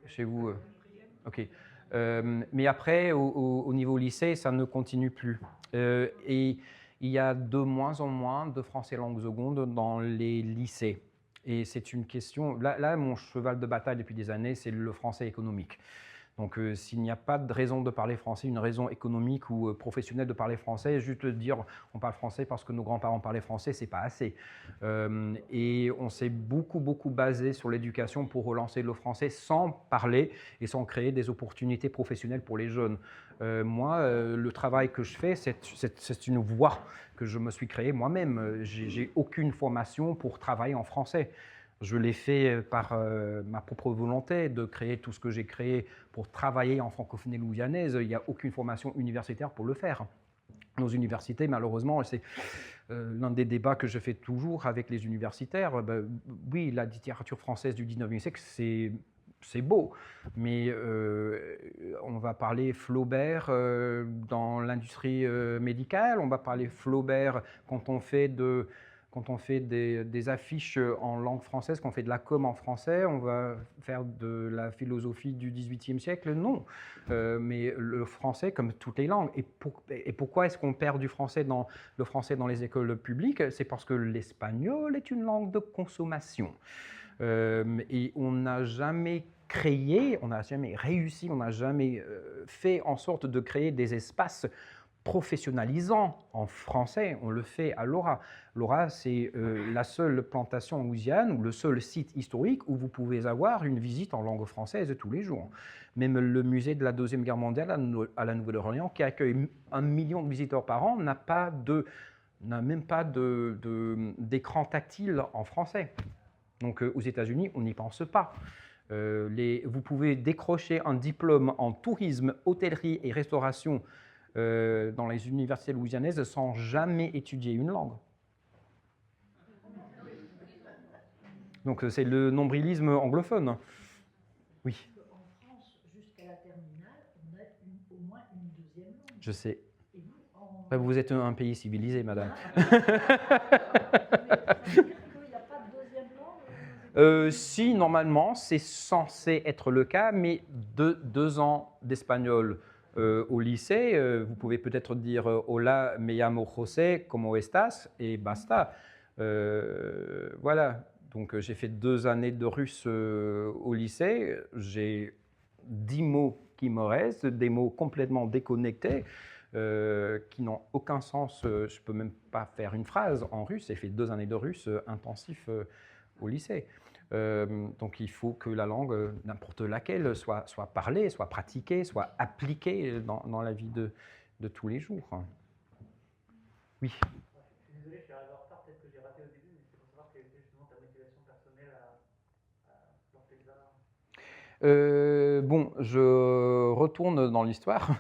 S3: chez vous? Ok. Mais après, au niveau lycée, ça ne continue plus. Et il y a de moins en moins de français langue seconde dans les lycées. Et c'est une question... Là, mon cheval de bataille depuis des années, c'est le français économique. Donc, s'il n'y a pas de raison de parler français, une raison économique ou professionnelle de parler français, juste dire on parle français parce que nos grands-parents parlaient français, c'est pas assez. Et on s'est beaucoup basé sur l'éducation pour relancer le français sans parler et sans créer des opportunités professionnelles pour les jeunes. Moi, le travail que je fais, c'est une voie que je me suis créée moi-même. J'ai aucune formation pour travailler en français. Je l'ai fait par ma propre volonté de créer tout ce que j'ai créé pour travailler en francophonie louisianaise. Il n'y a aucune formation universitaire pour le faire. Nos universités, malheureusement, c'est l'un des débats que je fais toujours avec les universitaires. Oui, la littérature française du 19e siècle, c'est beau, mais on va parler Flaubert dans l'industrie médicale, on va parler Flaubert quand on fait des affiches en langue française, quand on fait de la com en français, on va faire de la philosophie du XVIIIe siècle, non. Mais le français, comme toutes les langues, et pourquoi est-ce qu'on perd le français dans les écoles publiques? C'est parce que l'espagnol est une langue de consommation. Et on n'a jamais créé, on n'a jamais réussi, on n'a jamais fait en sorte de créer des espaces professionnalisants en français. On le fait à Lora. Lora, c'est la seule plantation en Louisiane ou le seul site historique où vous pouvez avoir une visite en langue française tous les jours. Même le musée de la Deuxième Guerre mondiale à la Nouvelle-Orléans, qui accueille 1 million de visiteurs par an, n'a même pas d'écran tactile en français. Donc aux États-Unis, on n'y pense pas. Vous pouvez décrocher un diplôme en tourisme, hôtellerie et restauration dans les universités louisianaises sans jamais étudier une langue. Donc c'est le nombrilisme anglophone. Oui.
S10: En France, jusqu'à la terminale, on a au moins une deuxième langue.
S3: Je sais.
S10: Et vous,
S3: Vous êtes un pays civilisé, madame. Si, normalement, c'est censé être le cas, mais 2 ans d'espagnol au lycée, vous pouvez peut-être dire « Hola, me llamo José, ¿cómo estás ?» et basta. Voilà, donc j'ai fait 2 années de russe au lycée, j'ai 10 mots qui me restent, des mots complètement déconnectés, qui n'ont aucun sens. Je ne peux même pas faire une phrase en russe, j'ai fait 2 années de russe intensif au lycée. Donc il faut que la langue, n'importe laquelle, soit parlée, soit pratiquée, soit appliquée dans la vie de tous les jours. Oui.
S9: Je suis désolé, je suis arrivé en retard, peut-être que j'ai raté au début, mais c'est pour savoir quelle était justement ta motivation personnelle à lancer l'examen.
S3: Bon, je retourne dans l'histoire.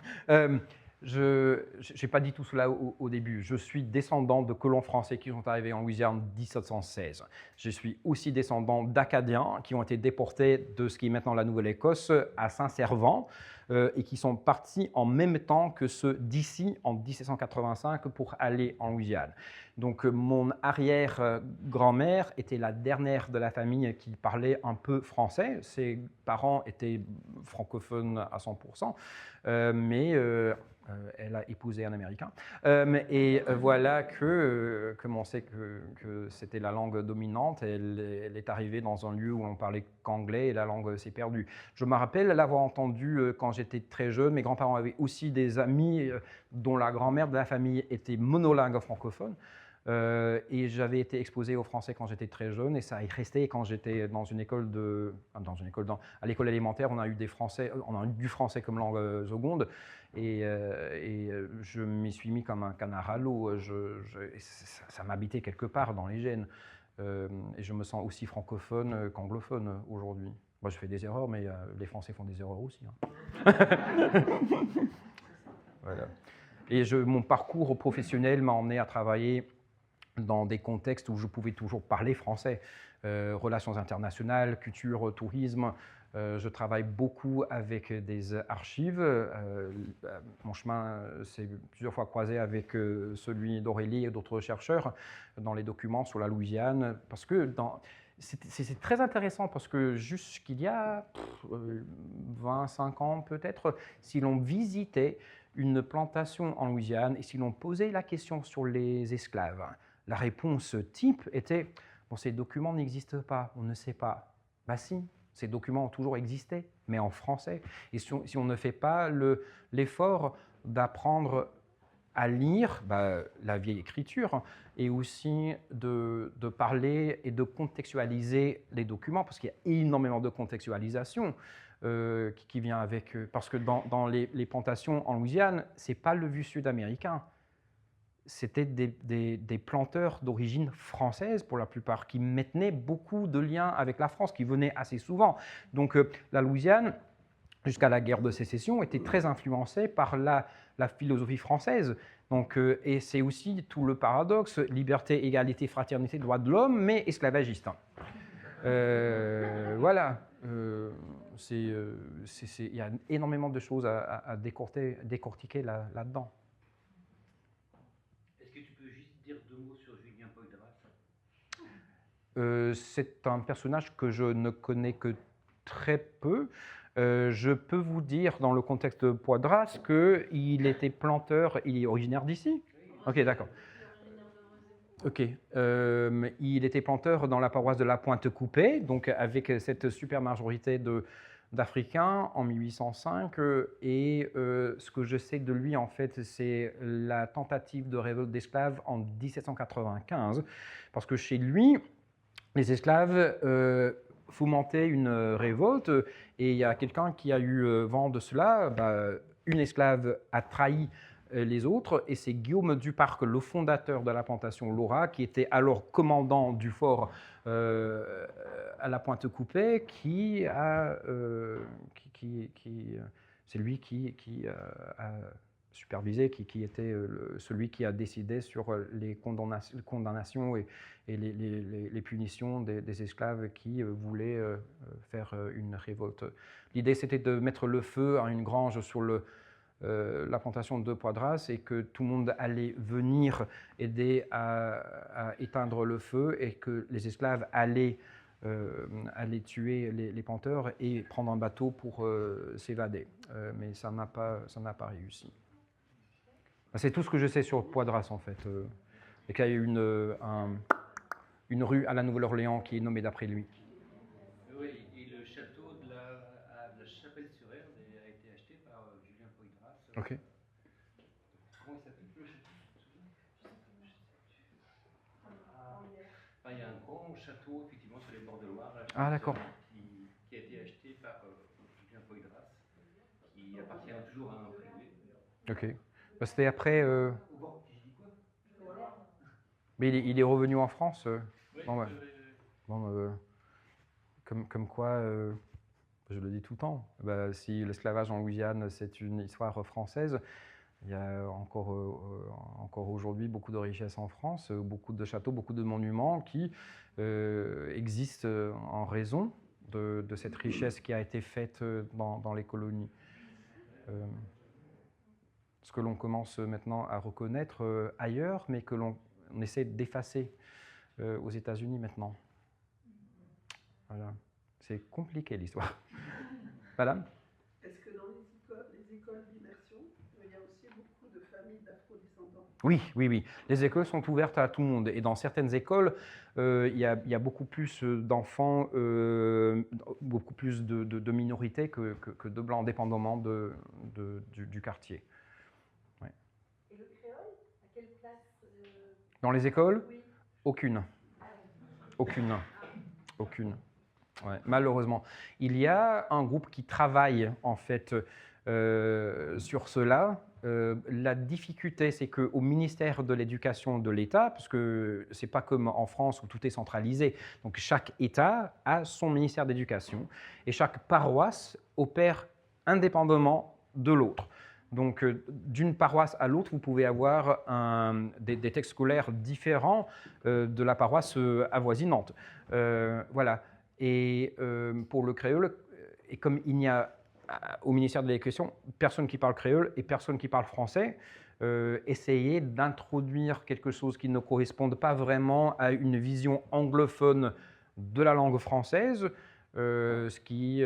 S3: Je n'ai pas dit tout cela au début. Je suis descendant de colons français qui sont arrivés en Louisiane en 1716. Je suis aussi descendant d'Acadiens qui ont été déportés de ce qui est maintenant la Nouvelle-Écosse à Saint-Servant et qui sont partis en même temps que ceux d'ici en 1785 pour aller en Louisiane. Donc mon arrière-grand-mère était la dernière de la famille qui parlait un peu français. Ses parents étaient francophones à 100%, mais elle a épousé un Américain. Et voilà que, comme on sait que c'était la langue dominante, elle est arrivée dans un lieu où on parlait qu'anglais et la langue s'est perdue. Je me rappelle l'avoir entendu quand j'étais très jeune. Mes grands-parents avaient aussi des amis dont la grand-mère de la famille était monolingue francophone. Et j'avais été exposé au français quand j'étais très jeune et ça est resté quand j'étais dans une école à l'école élémentaire, on a eu du français comme langue seconde et je m'y suis mis comme un canard à l'eau. Ça m'habitait quelque part dans les gènes et je me sens aussi francophone qu'anglophone aujourd'hui. Moi, je fais des erreurs, mais les Français font des erreurs aussi. Hein. Voilà. Et mon parcours professionnel m'a emmené à travailler dans des contextes où je pouvais toujours parler français. Relations internationales, culture, tourisme. Je travaille beaucoup avec des archives. Mon chemin s'est plusieurs fois croisé avec celui d'Aurélie et d'autres chercheurs dans les documents sur la Louisiane. Parce que c'est très intéressant parce que jusqu'il y a 25 ans peut-être, si l'on visitait une plantation en Louisiane et si l'on posait la question sur les esclaves, la réponse type était « bon, ces documents n'existent pas, on ne sait pas ». Bah si, ces documents ont toujours existé, mais en français. Et si on ne fait pas l'effort d'apprendre à lire la vieille écriture et aussi de parler et de contextualiser les documents, parce qu'il y a énormément de contextualisation qui vient avec eux. Parce que dans les plantations en Louisiane, ce n'est pas le vu sud-américain. C'était des planteurs d'origine française pour la plupart, qui maintenaient beaucoup de liens avec la France, qui venaient assez souvent. Donc la Louisiane, jusqu'à la guerre de sécession, était très influencée par la philosophie française. Donc, et c'est aussi tout le paradoxe, liberté, égalité, fraternité, droits de l'homme, mais esclavagiste. Voilà. il y a énormément de choses à décortiquer là-dedans.
S2: Est-ce que tu peux juste dire 2 mots sur Julien Poydras?
S3: C'est un personnage que je ne connais que très peu. Je peux vous dire, dans le contexte de Poydras, qu'il était planteur. Il est originaire d'ici? Ok, d'accord. Ok. Il était planteur dans la paroisse de la Pointe-Coupée, donc avec cette super majorité d'Africains en 1805. Et ce que je sais de lui, en fait, c'est la tentative de révolte d'esclaves en 1795. Parce que chez lui, les esclaves fomentaient une révolte. Et il y a quelqu'un qui a eu vent de cela. Une esclave a trahi les autres, et c'est Guillaume Duparc, le fondateur de la plantation Laura, qui était alors commandant du fort à la Pointe-Coupée, c'est lui qui a supervisé, qui était celui qui a décidé sur les condamnations et les punitions des esclaves qui voulaient faire une révolte. L'idée, c'était de mettre le feu à une grange sur la plantation de Poydras, et que tout le monde allait venir aider à éteindre le feu, et que les esclaves allaient tuer les planteurs et prendre un bateau pour s'évader. Mais ça n'a pas réussi. C'est tout ce que je sais sur Poydras, en fait. Et qu'il y a eu une rue à la Nouvelle-Orléans qui est nommée d'après lui.
S2: Oui, et le château de la Chapelle-sur-Erdre a été acheté par Julien Poydras.
S3: Ok.
S2: Comment il s'appelle le château? Il y a un grand château, effectivement, sur les bords de Loire, là,
S3: D'accord.
S2: qui a été acheté par Julien Poydras, qui appartient toujours à un privé.
S3: Ok. C'était après. Mais il est revenu en France.
S2: Oui,
S3: Bon, ouais. Bon, comme quoi, je le dis tout le temps, si l'esclavage en Louisiane, c'est une histoire française, il y a encore aujourd'hui beaucoup de richesses en France, beaucoup de châteaux, beaucoup de monuments qui existent en raison de cette richesse qui a été faite dans les colonies. Ce que l'on commence maintenant à reconnaître ailleurs, mais que l'on essaie d'effacer aux États-Unis maintenant. Voilà. C'est compliqué l'histoire. Madame ?
S11: Est-ce que dans les écoles d'immersion, il y a aussi beaucoup de familles d'afro-descendants?
S3: Oui. Les écoles sont ouvertes à tout le monde. Et dans certaines écoles, il y a beaucoup plus d'enfants, beaucoup plus de minorités que de blancs, dépendamment du quartier. Ouais.
S7: Et le créole, à quelle place
S3: Dans les écoles?
S7: Oui.
S3: Aucune. Ouais, malheureusement. Il y a un groupe qui travaille en fait sur cela. La difficulté, c'est qu'au ministère de l'Éducation de l'État, parce que ce n'est pas comme en France où tout est centralisé, donc chaque État a son ministère d'éducation et chaque paroisse opère indépendamment de l'autre. Donc, d'une paroisse à l'autre, vous pouvez avoir des textes scolaires différents de la paroisse avoisinante. Voilà. Et pour le créole, et comme il n'y a au ministère de l'Éducation personne qui parle créole et personne qui parle français, essayer d'introduire quelque chose qui ne corresponde pas vraiment à une vision anglophone de la langue française, ce qui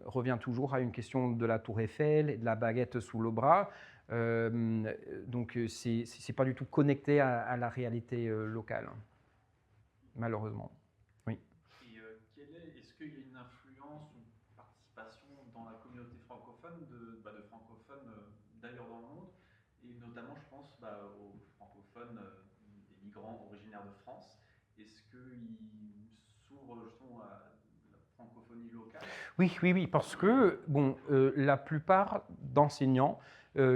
S3: revient toujours à une question de la tour Eiffel et de la baguette sous le bras. Donc, c'est pas du tout connecté à la réalité locale, malheureusement. Oui.
S4: Et est-ce qu'il y a une influence ou une participation dans la communauté francophone de francophones d'ailleurs dans le monde, et notamment, je pense, aux francophones des migrants originaires de France? Est-ce qu'ils s'ouvrent justement à la francophonie locale?
S3: Oui, parce que la plupart d'enseignants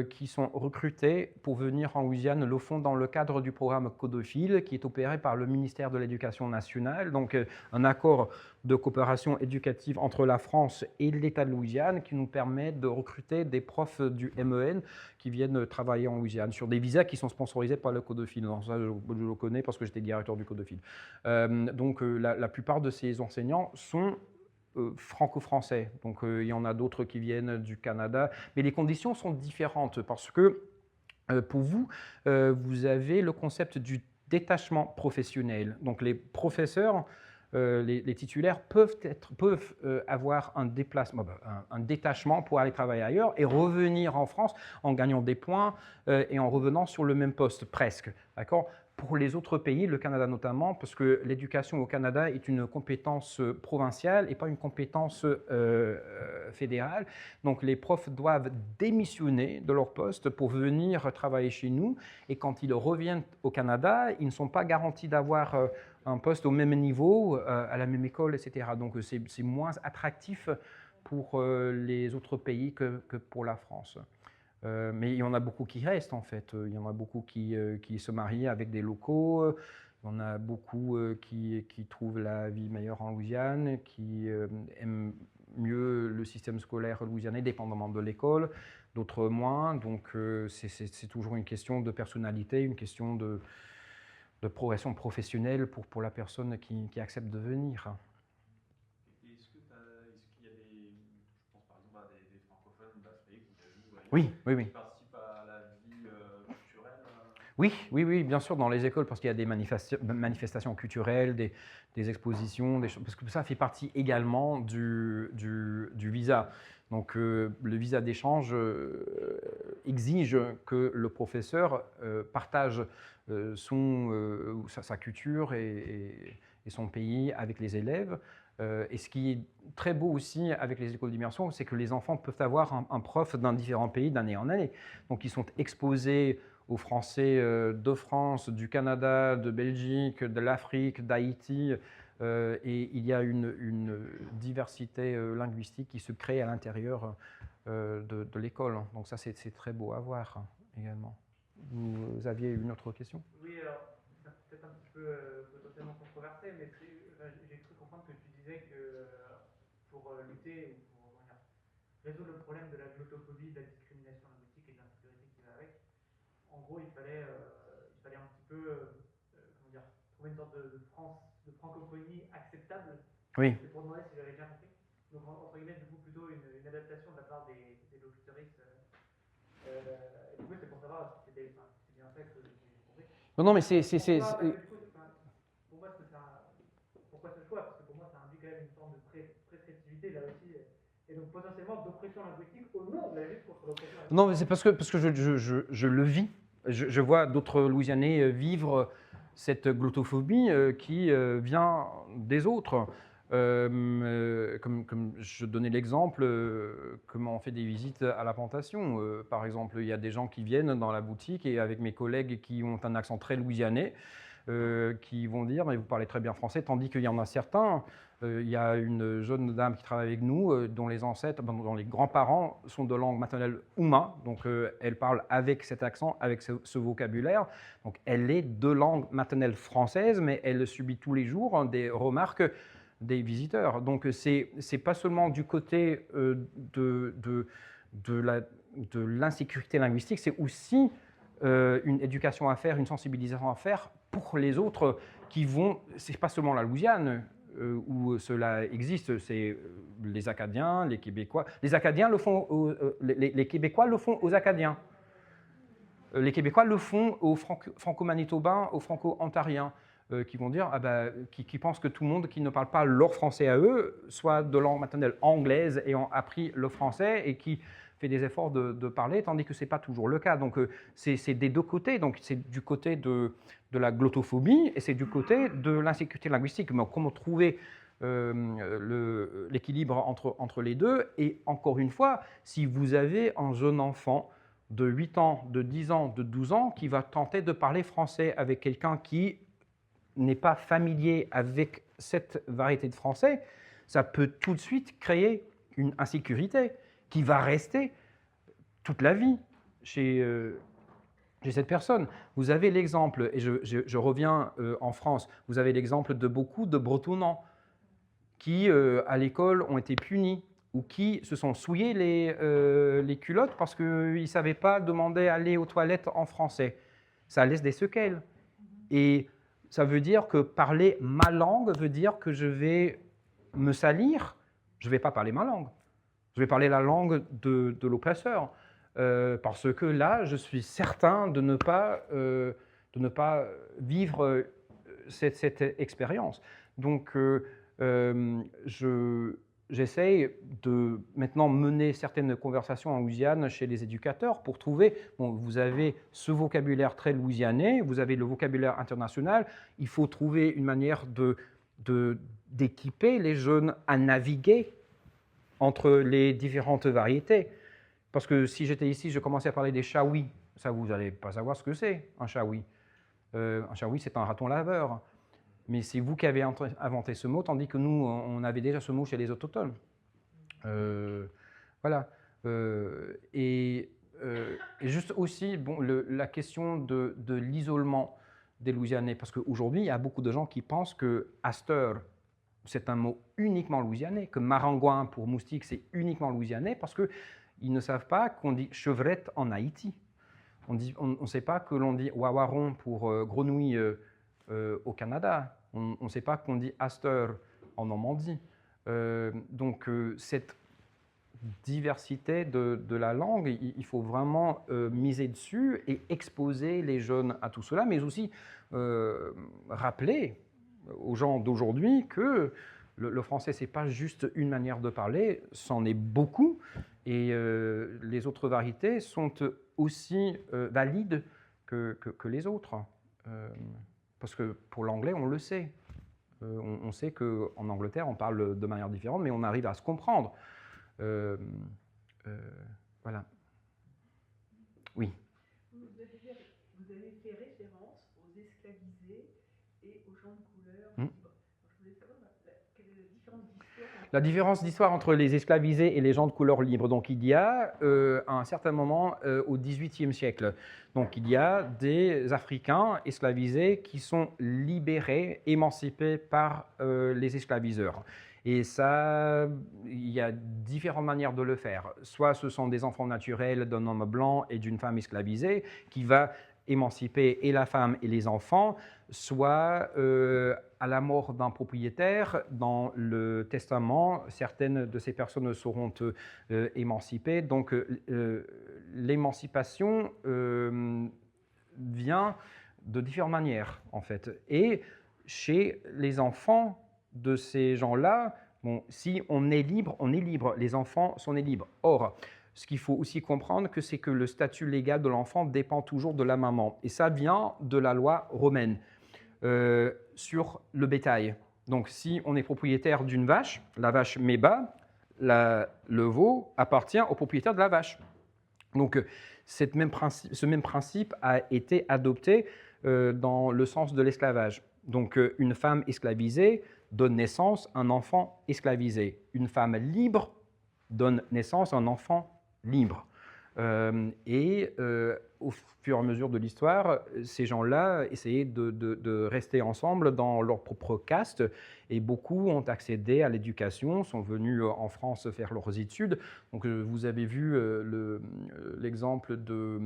S3: qui sont recrutés pour venir en Louisiane le font dans le cadre du programme Codophile qui est opéré par le ministère de l'Éducation nationale, donc un accord de coopération éducative entre la France et l'État de Louisiane qui nous permet de recruter des profs du MEN qui viennent travailler en Louisiane sur des visas qui sont sponsorisés par le Codophile. Donc ça, je le connais parce que j'étais directeur du Codophile. Donc la plupart de ces enseignants sont franco-français. Donc il y en a d'autres qui viennent du Canada. Mais les conditions sont différentes parce que pour vous, vous avez le concept du détachement professionnel. Donc les professeurs, les titulaires peuvent avoir un détachement pour aller travailler ailleurs et revenir en France en gagnant des points et en revenant sur le même poste, presque. D'accord ? Pour les autres pays, le Canada notamment, parce que l'éducation au Canada est une compétence provinciale et pas une compétence fédérale. Donc les profs doivent démissionner de leur poste pour venir travailler chez nous. Et quand ils reviennent au Canada, ils ne sont pas garantis d'avoir un poste au même niveau, à la même école, etc. Donc c'est moins attractif pour les autres pays que pour la France. Mais il y en a beaucoup qui restent en fait. Il y en a beaucoup qui se marient avec des locaux. Il y en a beaucoup qui trouvent la vie meilleure en Louisiane, qui aiment mieux le système scolaire louisianais, dépendamment de l'école, d'autres moins. Donc c'est toujours une question de personnalité, une question de progression professionnelle pour la personne qui accepte de venir.
S4: Est-ce qu'il y a des, je pense par exemple à des francophones d'Afrique ou d'Asie,
S3: Oui.
S4: qui participent à la vie culturelle
S3: Oui, bien sûr, dans les écoles, parce qu'il y a des manifestations culturelles, des expositions, parce que ça fait partie également du visa. Donc le visa d'échange exige que le professeur partage sa culture et son pays avec les élèves. Et ce qui est très beau aussi avec les écoles d'immersion, c'est que les enfants peuvent avoir un prof d'un différent pays d'année en année. Donc ils sont exposés aux Français de France, du Canada, de Belgique, de l'Afrique, d'Haïti. Et il y a une diversité linguistique qui se crée à l'intérieur de l'école. Donc ça, c'est très beau à voir également. Vous aviez une autre question ?
S9: Oui, alors, c'est peut-être un petit peu potentiellement controversé, mais j'ai cru comprendre que tu disais que pour lutter ou pour résoudre le problème de la glottophobie, de la discrimination linguistique et de l'insécurité qui va avec, en gros, il fallait un petit peu trouver une sorte de francophonie acceptable.
S3: Oui.
S9: C'est pour demander si j'avais bien compris. Donc, entre guillemets, du coup, plutôt une adaptation de la part des locutoristes. Du coup, c'est pour savoir si c'est bien fait que j'ai compris.
S3: Non, mais c'est...
S9: Pourquoi ce choix ? Parce que pour moi, ça induit quand même une forme de prescriptivité là aussi. Et donc, potentiellement, d'oppression linguistique au nom de la lutte contre l'oppression linguistique.
S3: Non, mais c'est parce que je le vis. Je vois d'autres Louisianais vivre cette glottophobie qui vient des autres. Comme je donnais l'exemple, comment on fait des visites à la plantation. Par exemple, il y a des gens qui viennent dans la boutique et avec mes collègues qui ont un accent très louisianais, qui vont dire « mais vous parlez très bien français », tandis qu'il y en a certains. Il y a une jeune dame qui travaille avec nous, dont les ancêtres, dont les grands-parents sont de langue maternelle Houma, donc elle parle avec cet accent, avec ce vocabulaire. Donc elle est de langue maternelle française, mais elle subit tous les jours des remarques des visiteurs. Donc c'est pas seulement du côté de l'insécurité linguistique, c'est aussi une éducation à faire, une sensibilisation à faire pour les autres qui vont, c'est pas seulement la Louisiane où cela existe, c'est les Acadiens, les Québécois. Les Acadiens le font, les Québécois le font aux Acadiens. Les Québécois le font aux Franco-Manitobains, aux Franco-Ontariens, qui vont dire, qui pensent que tout le monde qui ne parle pas leur français à eux, soit de langue maternelle anglaise ayant appris le français et qui fait des efforts de parler, tandis que ce n'est pas toujours le cas. Donc c'est des deux côtés. Donc c'est du côté de la glottophobie et c'est du côté de l'insécurité linguistique. Mais comment trouver l'équilibre entre les deux? Et encore une fois, si vous avez un jeune enfant de 8 ans, de 10 ans, de 12 ans qui va tenter de parler français avec quelqu'un qui n'est pas familier avec cette variété de français, ça peut tout de suite créer une insécurité qui va rester toute la vie chez cette personne. Vous avez l'exemple, et je reviens en France, vous avez l'exemple de beaucoup de Bretonnants qui, à l'école, ont été punis ou qui se sont souillés les culottes parce qu'ils ne savaient pas demander à aller aux toilettes en français. Ça laisse des séquelles. Et ça veut dire que parler ma langue veut dire que je vais me salir je ne vais pas parler ma langue. Je vais parler la langue de l'oppresseur. Parce que là, je suis certain de ne pas vivre cette expérience. Donc, j'essaye de maintenant mener certaines conversations en Louisiane chez les éducateurs pour trouver, bon, vous avez ce vocabulaire très louisianais, vous avez le vocabulaire international, il faut trouver une manière d'équiper les jeunes à naviguer entre les différentes variétés. Parce que si j'étais ici, je commençais à parler des chaouis, ça vous n'allez pas savoir ce que c'est, un chaoui. Un chaoui, c'est un raton laveur. Mais c'est vous qui avez inventé ce mot, tandis que nous, on avait déjà ce mot chez les autochtones. Voilà. Et juste aussi, bon, la question de l'isolement des Louisianais, parce qu'aujourd'hui, il y a beaucoup de gens qui pensent que Astor, c'est un mot uniquement louisianais, que maringouin pour moustique, c'est uniquement louisianais, parce qu'ils ne savent pas qu'on dit chevrette en Haïti. On ne sait pas que l'on dit wawaron pour grenouille au Canada. On ne sait pas qu'on dit Astor en Normandie. Donc cette diversité de la langue, il faut vraiment miser dessus et exposer les jeunes à tout cela, mais aussi rappeler aux gens d'aujourd'hui que le français, ce n'est pas juste une manière de parler, c'en est beaucoup, et les autres variétés sont aussi valides que les autres. Parce que pour l'anglais, on le sait. On sait qu'en Angleterre, on parle de manière différente, mais on arrive à se comprendre. Voilà. Oui.
S11: Vous avez fait référence aux esclavisés et aux gens de couleur. Je voulais savoir quelle est la différence d'histoire.
S3: La différence d'histoire entre les esclavisés et les gens de couleur libre. Donc il y a à un certain moment au XVIIIe siècle, donc il y a des Africains esclavisés qui sont libérés, émancipés par les esclaviseurs. Et ça, il y a différentes manières de le faire. Soit ce sont des enfants naturels d'un homme blanc et d'une femme esclavisée qui va émanciper et la femme et les enfants, soit à la mort d'un propriétaire, dans le testament, certaines de ces personnes seront émancipées. Donc l'émancipation vient de différentes manières, en fait. Et chez les enfants de ces gens-là, bon, si on est libre, on est libre. Les enfants sont nés libres. Or, ce qu'il faut aussi comprendre, c'est que le statut légal de l'enfant dépend toujours de la maman. Et ça vient de la loi romaine sur le bétail. Donc, si on est propriétaire d'une vache, la vache met bas, le veau appartient au propriétaire de la vache. Donc, ce même principe a été adopté dans le sens de l'esclavage. Donc, une femme esclavisée donne naissance à un enfant esclavisé. Une femme libre donne naissance à un enfant libre. Au fur et à mesure de l'histoire, ces gens-là essayaient de rester ensemble dans leur propre caste et beaucoup ont accédé à l'éducation, sont venus en France faire leurs études. Donc, vous avez vu l'exemple de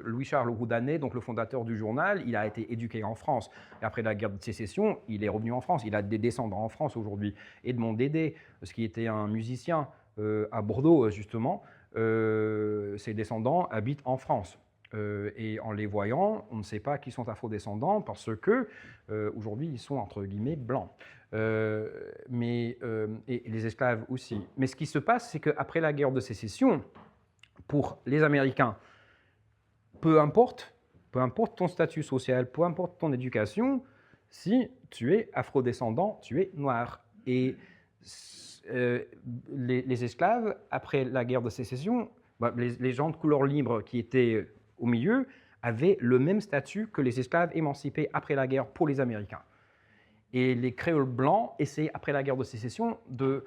S3: Louis-Charles Roudanet, donc le fondateur du journal. Il a été éduqué en France. Et après la guerre de sécession, il est revenu en France. Il a des descendants en France aujourd'hui. Edmond Dédé, ce qui était un musicien à Bordeaux, justement, ses descendants habitent en France. Et en les voyant, on ne sait pas qui sont afro-descendants parce que aujourd'hui ils sont entre guillemets blancs. Et les esclaves aussi. Mais ce qui se passe, c'est qu'après la guerre de sécession, pour les Américains, peu importe ton statut social, peu importe ton éducation, si tu es afro-descendant, tu es noir. Et les esclaves, après la guerre de sécession, les gens de couleur libre qui étaient au milieu avaient le même statut que les esclaves émancipés après la guerre pour les Américains. Et les créoles blancs essayaient, après la guerre de sécession, de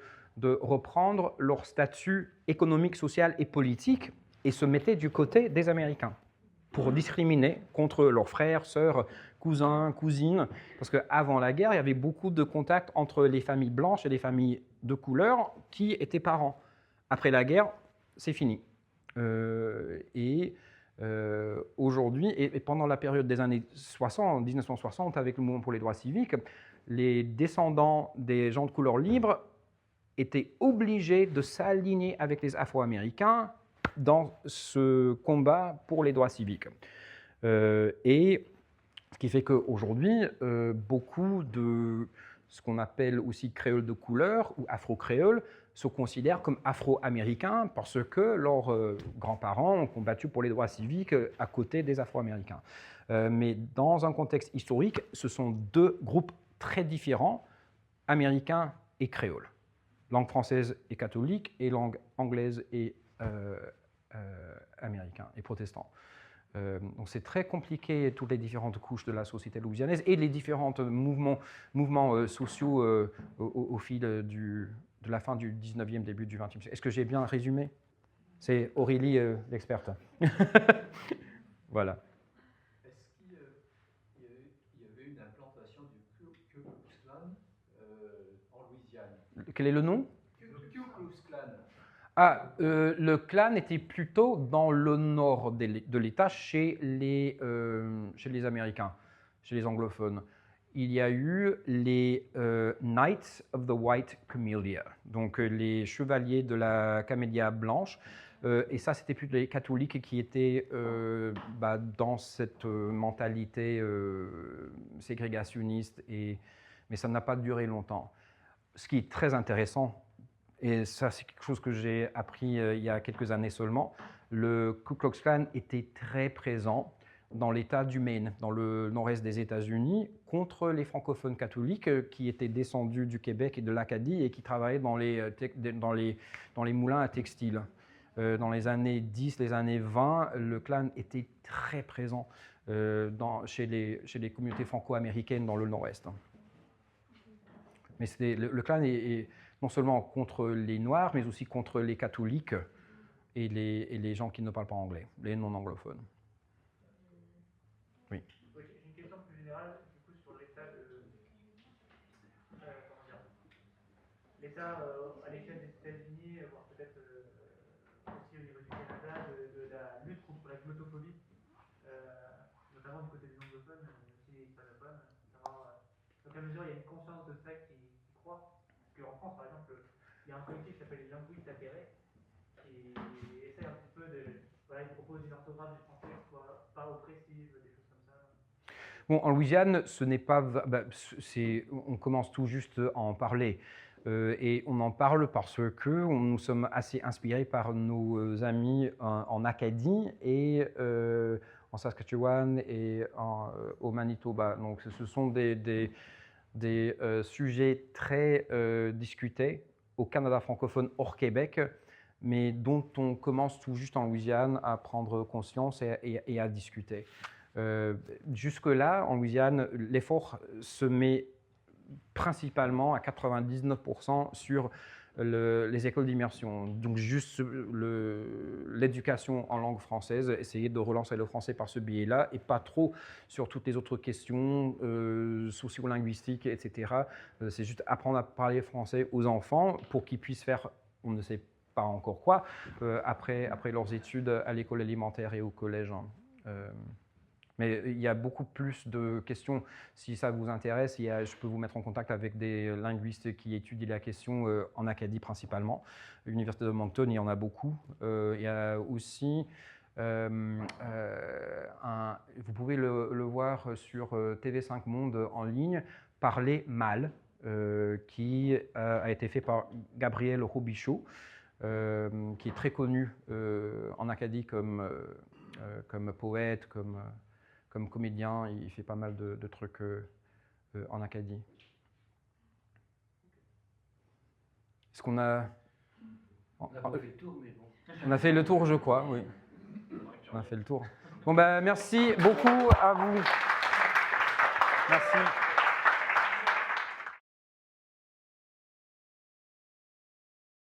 S3: reprendre leur statut économique, social et politique et se mettaient du côté des Américains pour discriminer contre leurs frères, sœurs, cousins, cousines. Parce qu'avant la guerre, il y avait beaucoup de contacts entre les familles blanches et les familles de couleur qui étaient parents. Après la guerre, c'est fini. Aujourd'hui, et pendant la période des années 60, 1960, avec le mouvement pour les droits civiques, les descendants des gens de couleur libre était obligé de s'aligner avec les Afro-Américains dans ce combat pour les droits civiques. Et ce qui fait qu'aujourd'hui, beaucoup de ce qu'on appelle aussi créoles de couleur ou afro-créoles se considèrent comme afro-américains parce que leurs grands-parents ont combattu pour les droits civiques à côté des Afro-Américains. Mais dans un contexte historique, ce sont deux groupes très différents, américains et créoles. Langue française et catholique et langue anglaise et américain et protestant. Donc c'est très compliqué, toutes les différentes couches de la société louisianaise et les différents mouvements sociaux au fil de la fin du 19e, début du 20e siècle. Est-ce que j'ai bien résumé? C'est Aurélie, l'experte. Voilà.
S6: Est-ce qu'il y avait une implantation du Ku Klux Klan en Louisiane?
S3: Quel est le nom?
S6: Ku Klux Klan.
S3: Ah, le clan était plutôt dans le nord de l'État, chez les Américains, chez les anglophones. Il y a eu les Knights of the White Camellia, donc les chevaliers de la camélia blanche. Et ça, c'était plutôt les catholiques qui étaient dans cette mentalité ségrégationniste, mais ça n'a pas duré longtemps. Ce qui est très intéressant, et ça, c'est quelque chose que j'ai appris il y a quelques années seulement. Le Ku Klux Klan était très présent dans l'État du Maine, dans le nord-est des États-Unis, contre les francophones catholiques qui étaient descendus du Québec et de l'Acadie et qui travaillaient dans les moulins à textile. Dans les années 10, les années 20, le Klan était très présent chez les communautés franco-américaines dans le nord-est. Mais le Klan est non seulement contre les Noirs, mais aussi contre les catholiques et les gens qui ne parlent pas anglais, les non-anglophones. Oui.
S9: J'ai une question plus générale, du coup, sur l'état l'état à l'échelle des États-Unis, voire peut-être aussi au niveau du Canada, de la lutte contre la glottophobie, notamment du côté des anglophones, aussi des hispanophones, savoir dans quelle mesure il y a une conscience de ça qui croît. Parce qu'en France, par exemple, il y a un collectif qui s'appelle les linguistes atterrés, qui essaie un petit peu ils proposent une orthographe du français qui soit pas oppressive, des choses comme ça.
S3: Bon, en Louisiane, ce n'est pas... on commence tout juste à en parler. Et on en parle parce que nous sommes assez inspirés par nos amis en Acadie et en Saskatchewan et au Manitoba. Donc ce sont des sujets très discutés au Canada francophone hors Québec, mais dont on commence tout juste en Louisiane à prendre conscience et à discuter. Jusque-là, en Louisiane, l'effort se met principalement à 99% sur les écoles d'immersion. Donc juste l'éducation en langue française, essayer de relancer le français par ce biais-là et pas trop sur toutes les autres questions socio-linguistiques, etc. C'est juste apprendre à parler français aux enfants pour qu'ils puissent faire, on ne sait pas encore quoi, après leurs études à l'école élémentaire et au collège. Mais il y a beaucoup plus de questions. Si ça vous intéresse, je peux vous mettre en contact avec des linguistes qui étudient la question en Acadie principalement. L'Université de Moncton, il y en a beaucoup. Il y a aussi, vous pouvez le voir sur TV5 Monde en ligne, Parler mal, qui a été fait par Gabriel Robichaud, qui est très connu en Acadie comme poète, comme comédien. Il fait pas mal de trucs en Acadie. Est-ce qu'on a...
S6: On a pas fait le tour, mais bon.
S3: On a fait le tour, je crois, oui. On a fait le tour. Bon, ben, merci beaucoup à vous. Merci.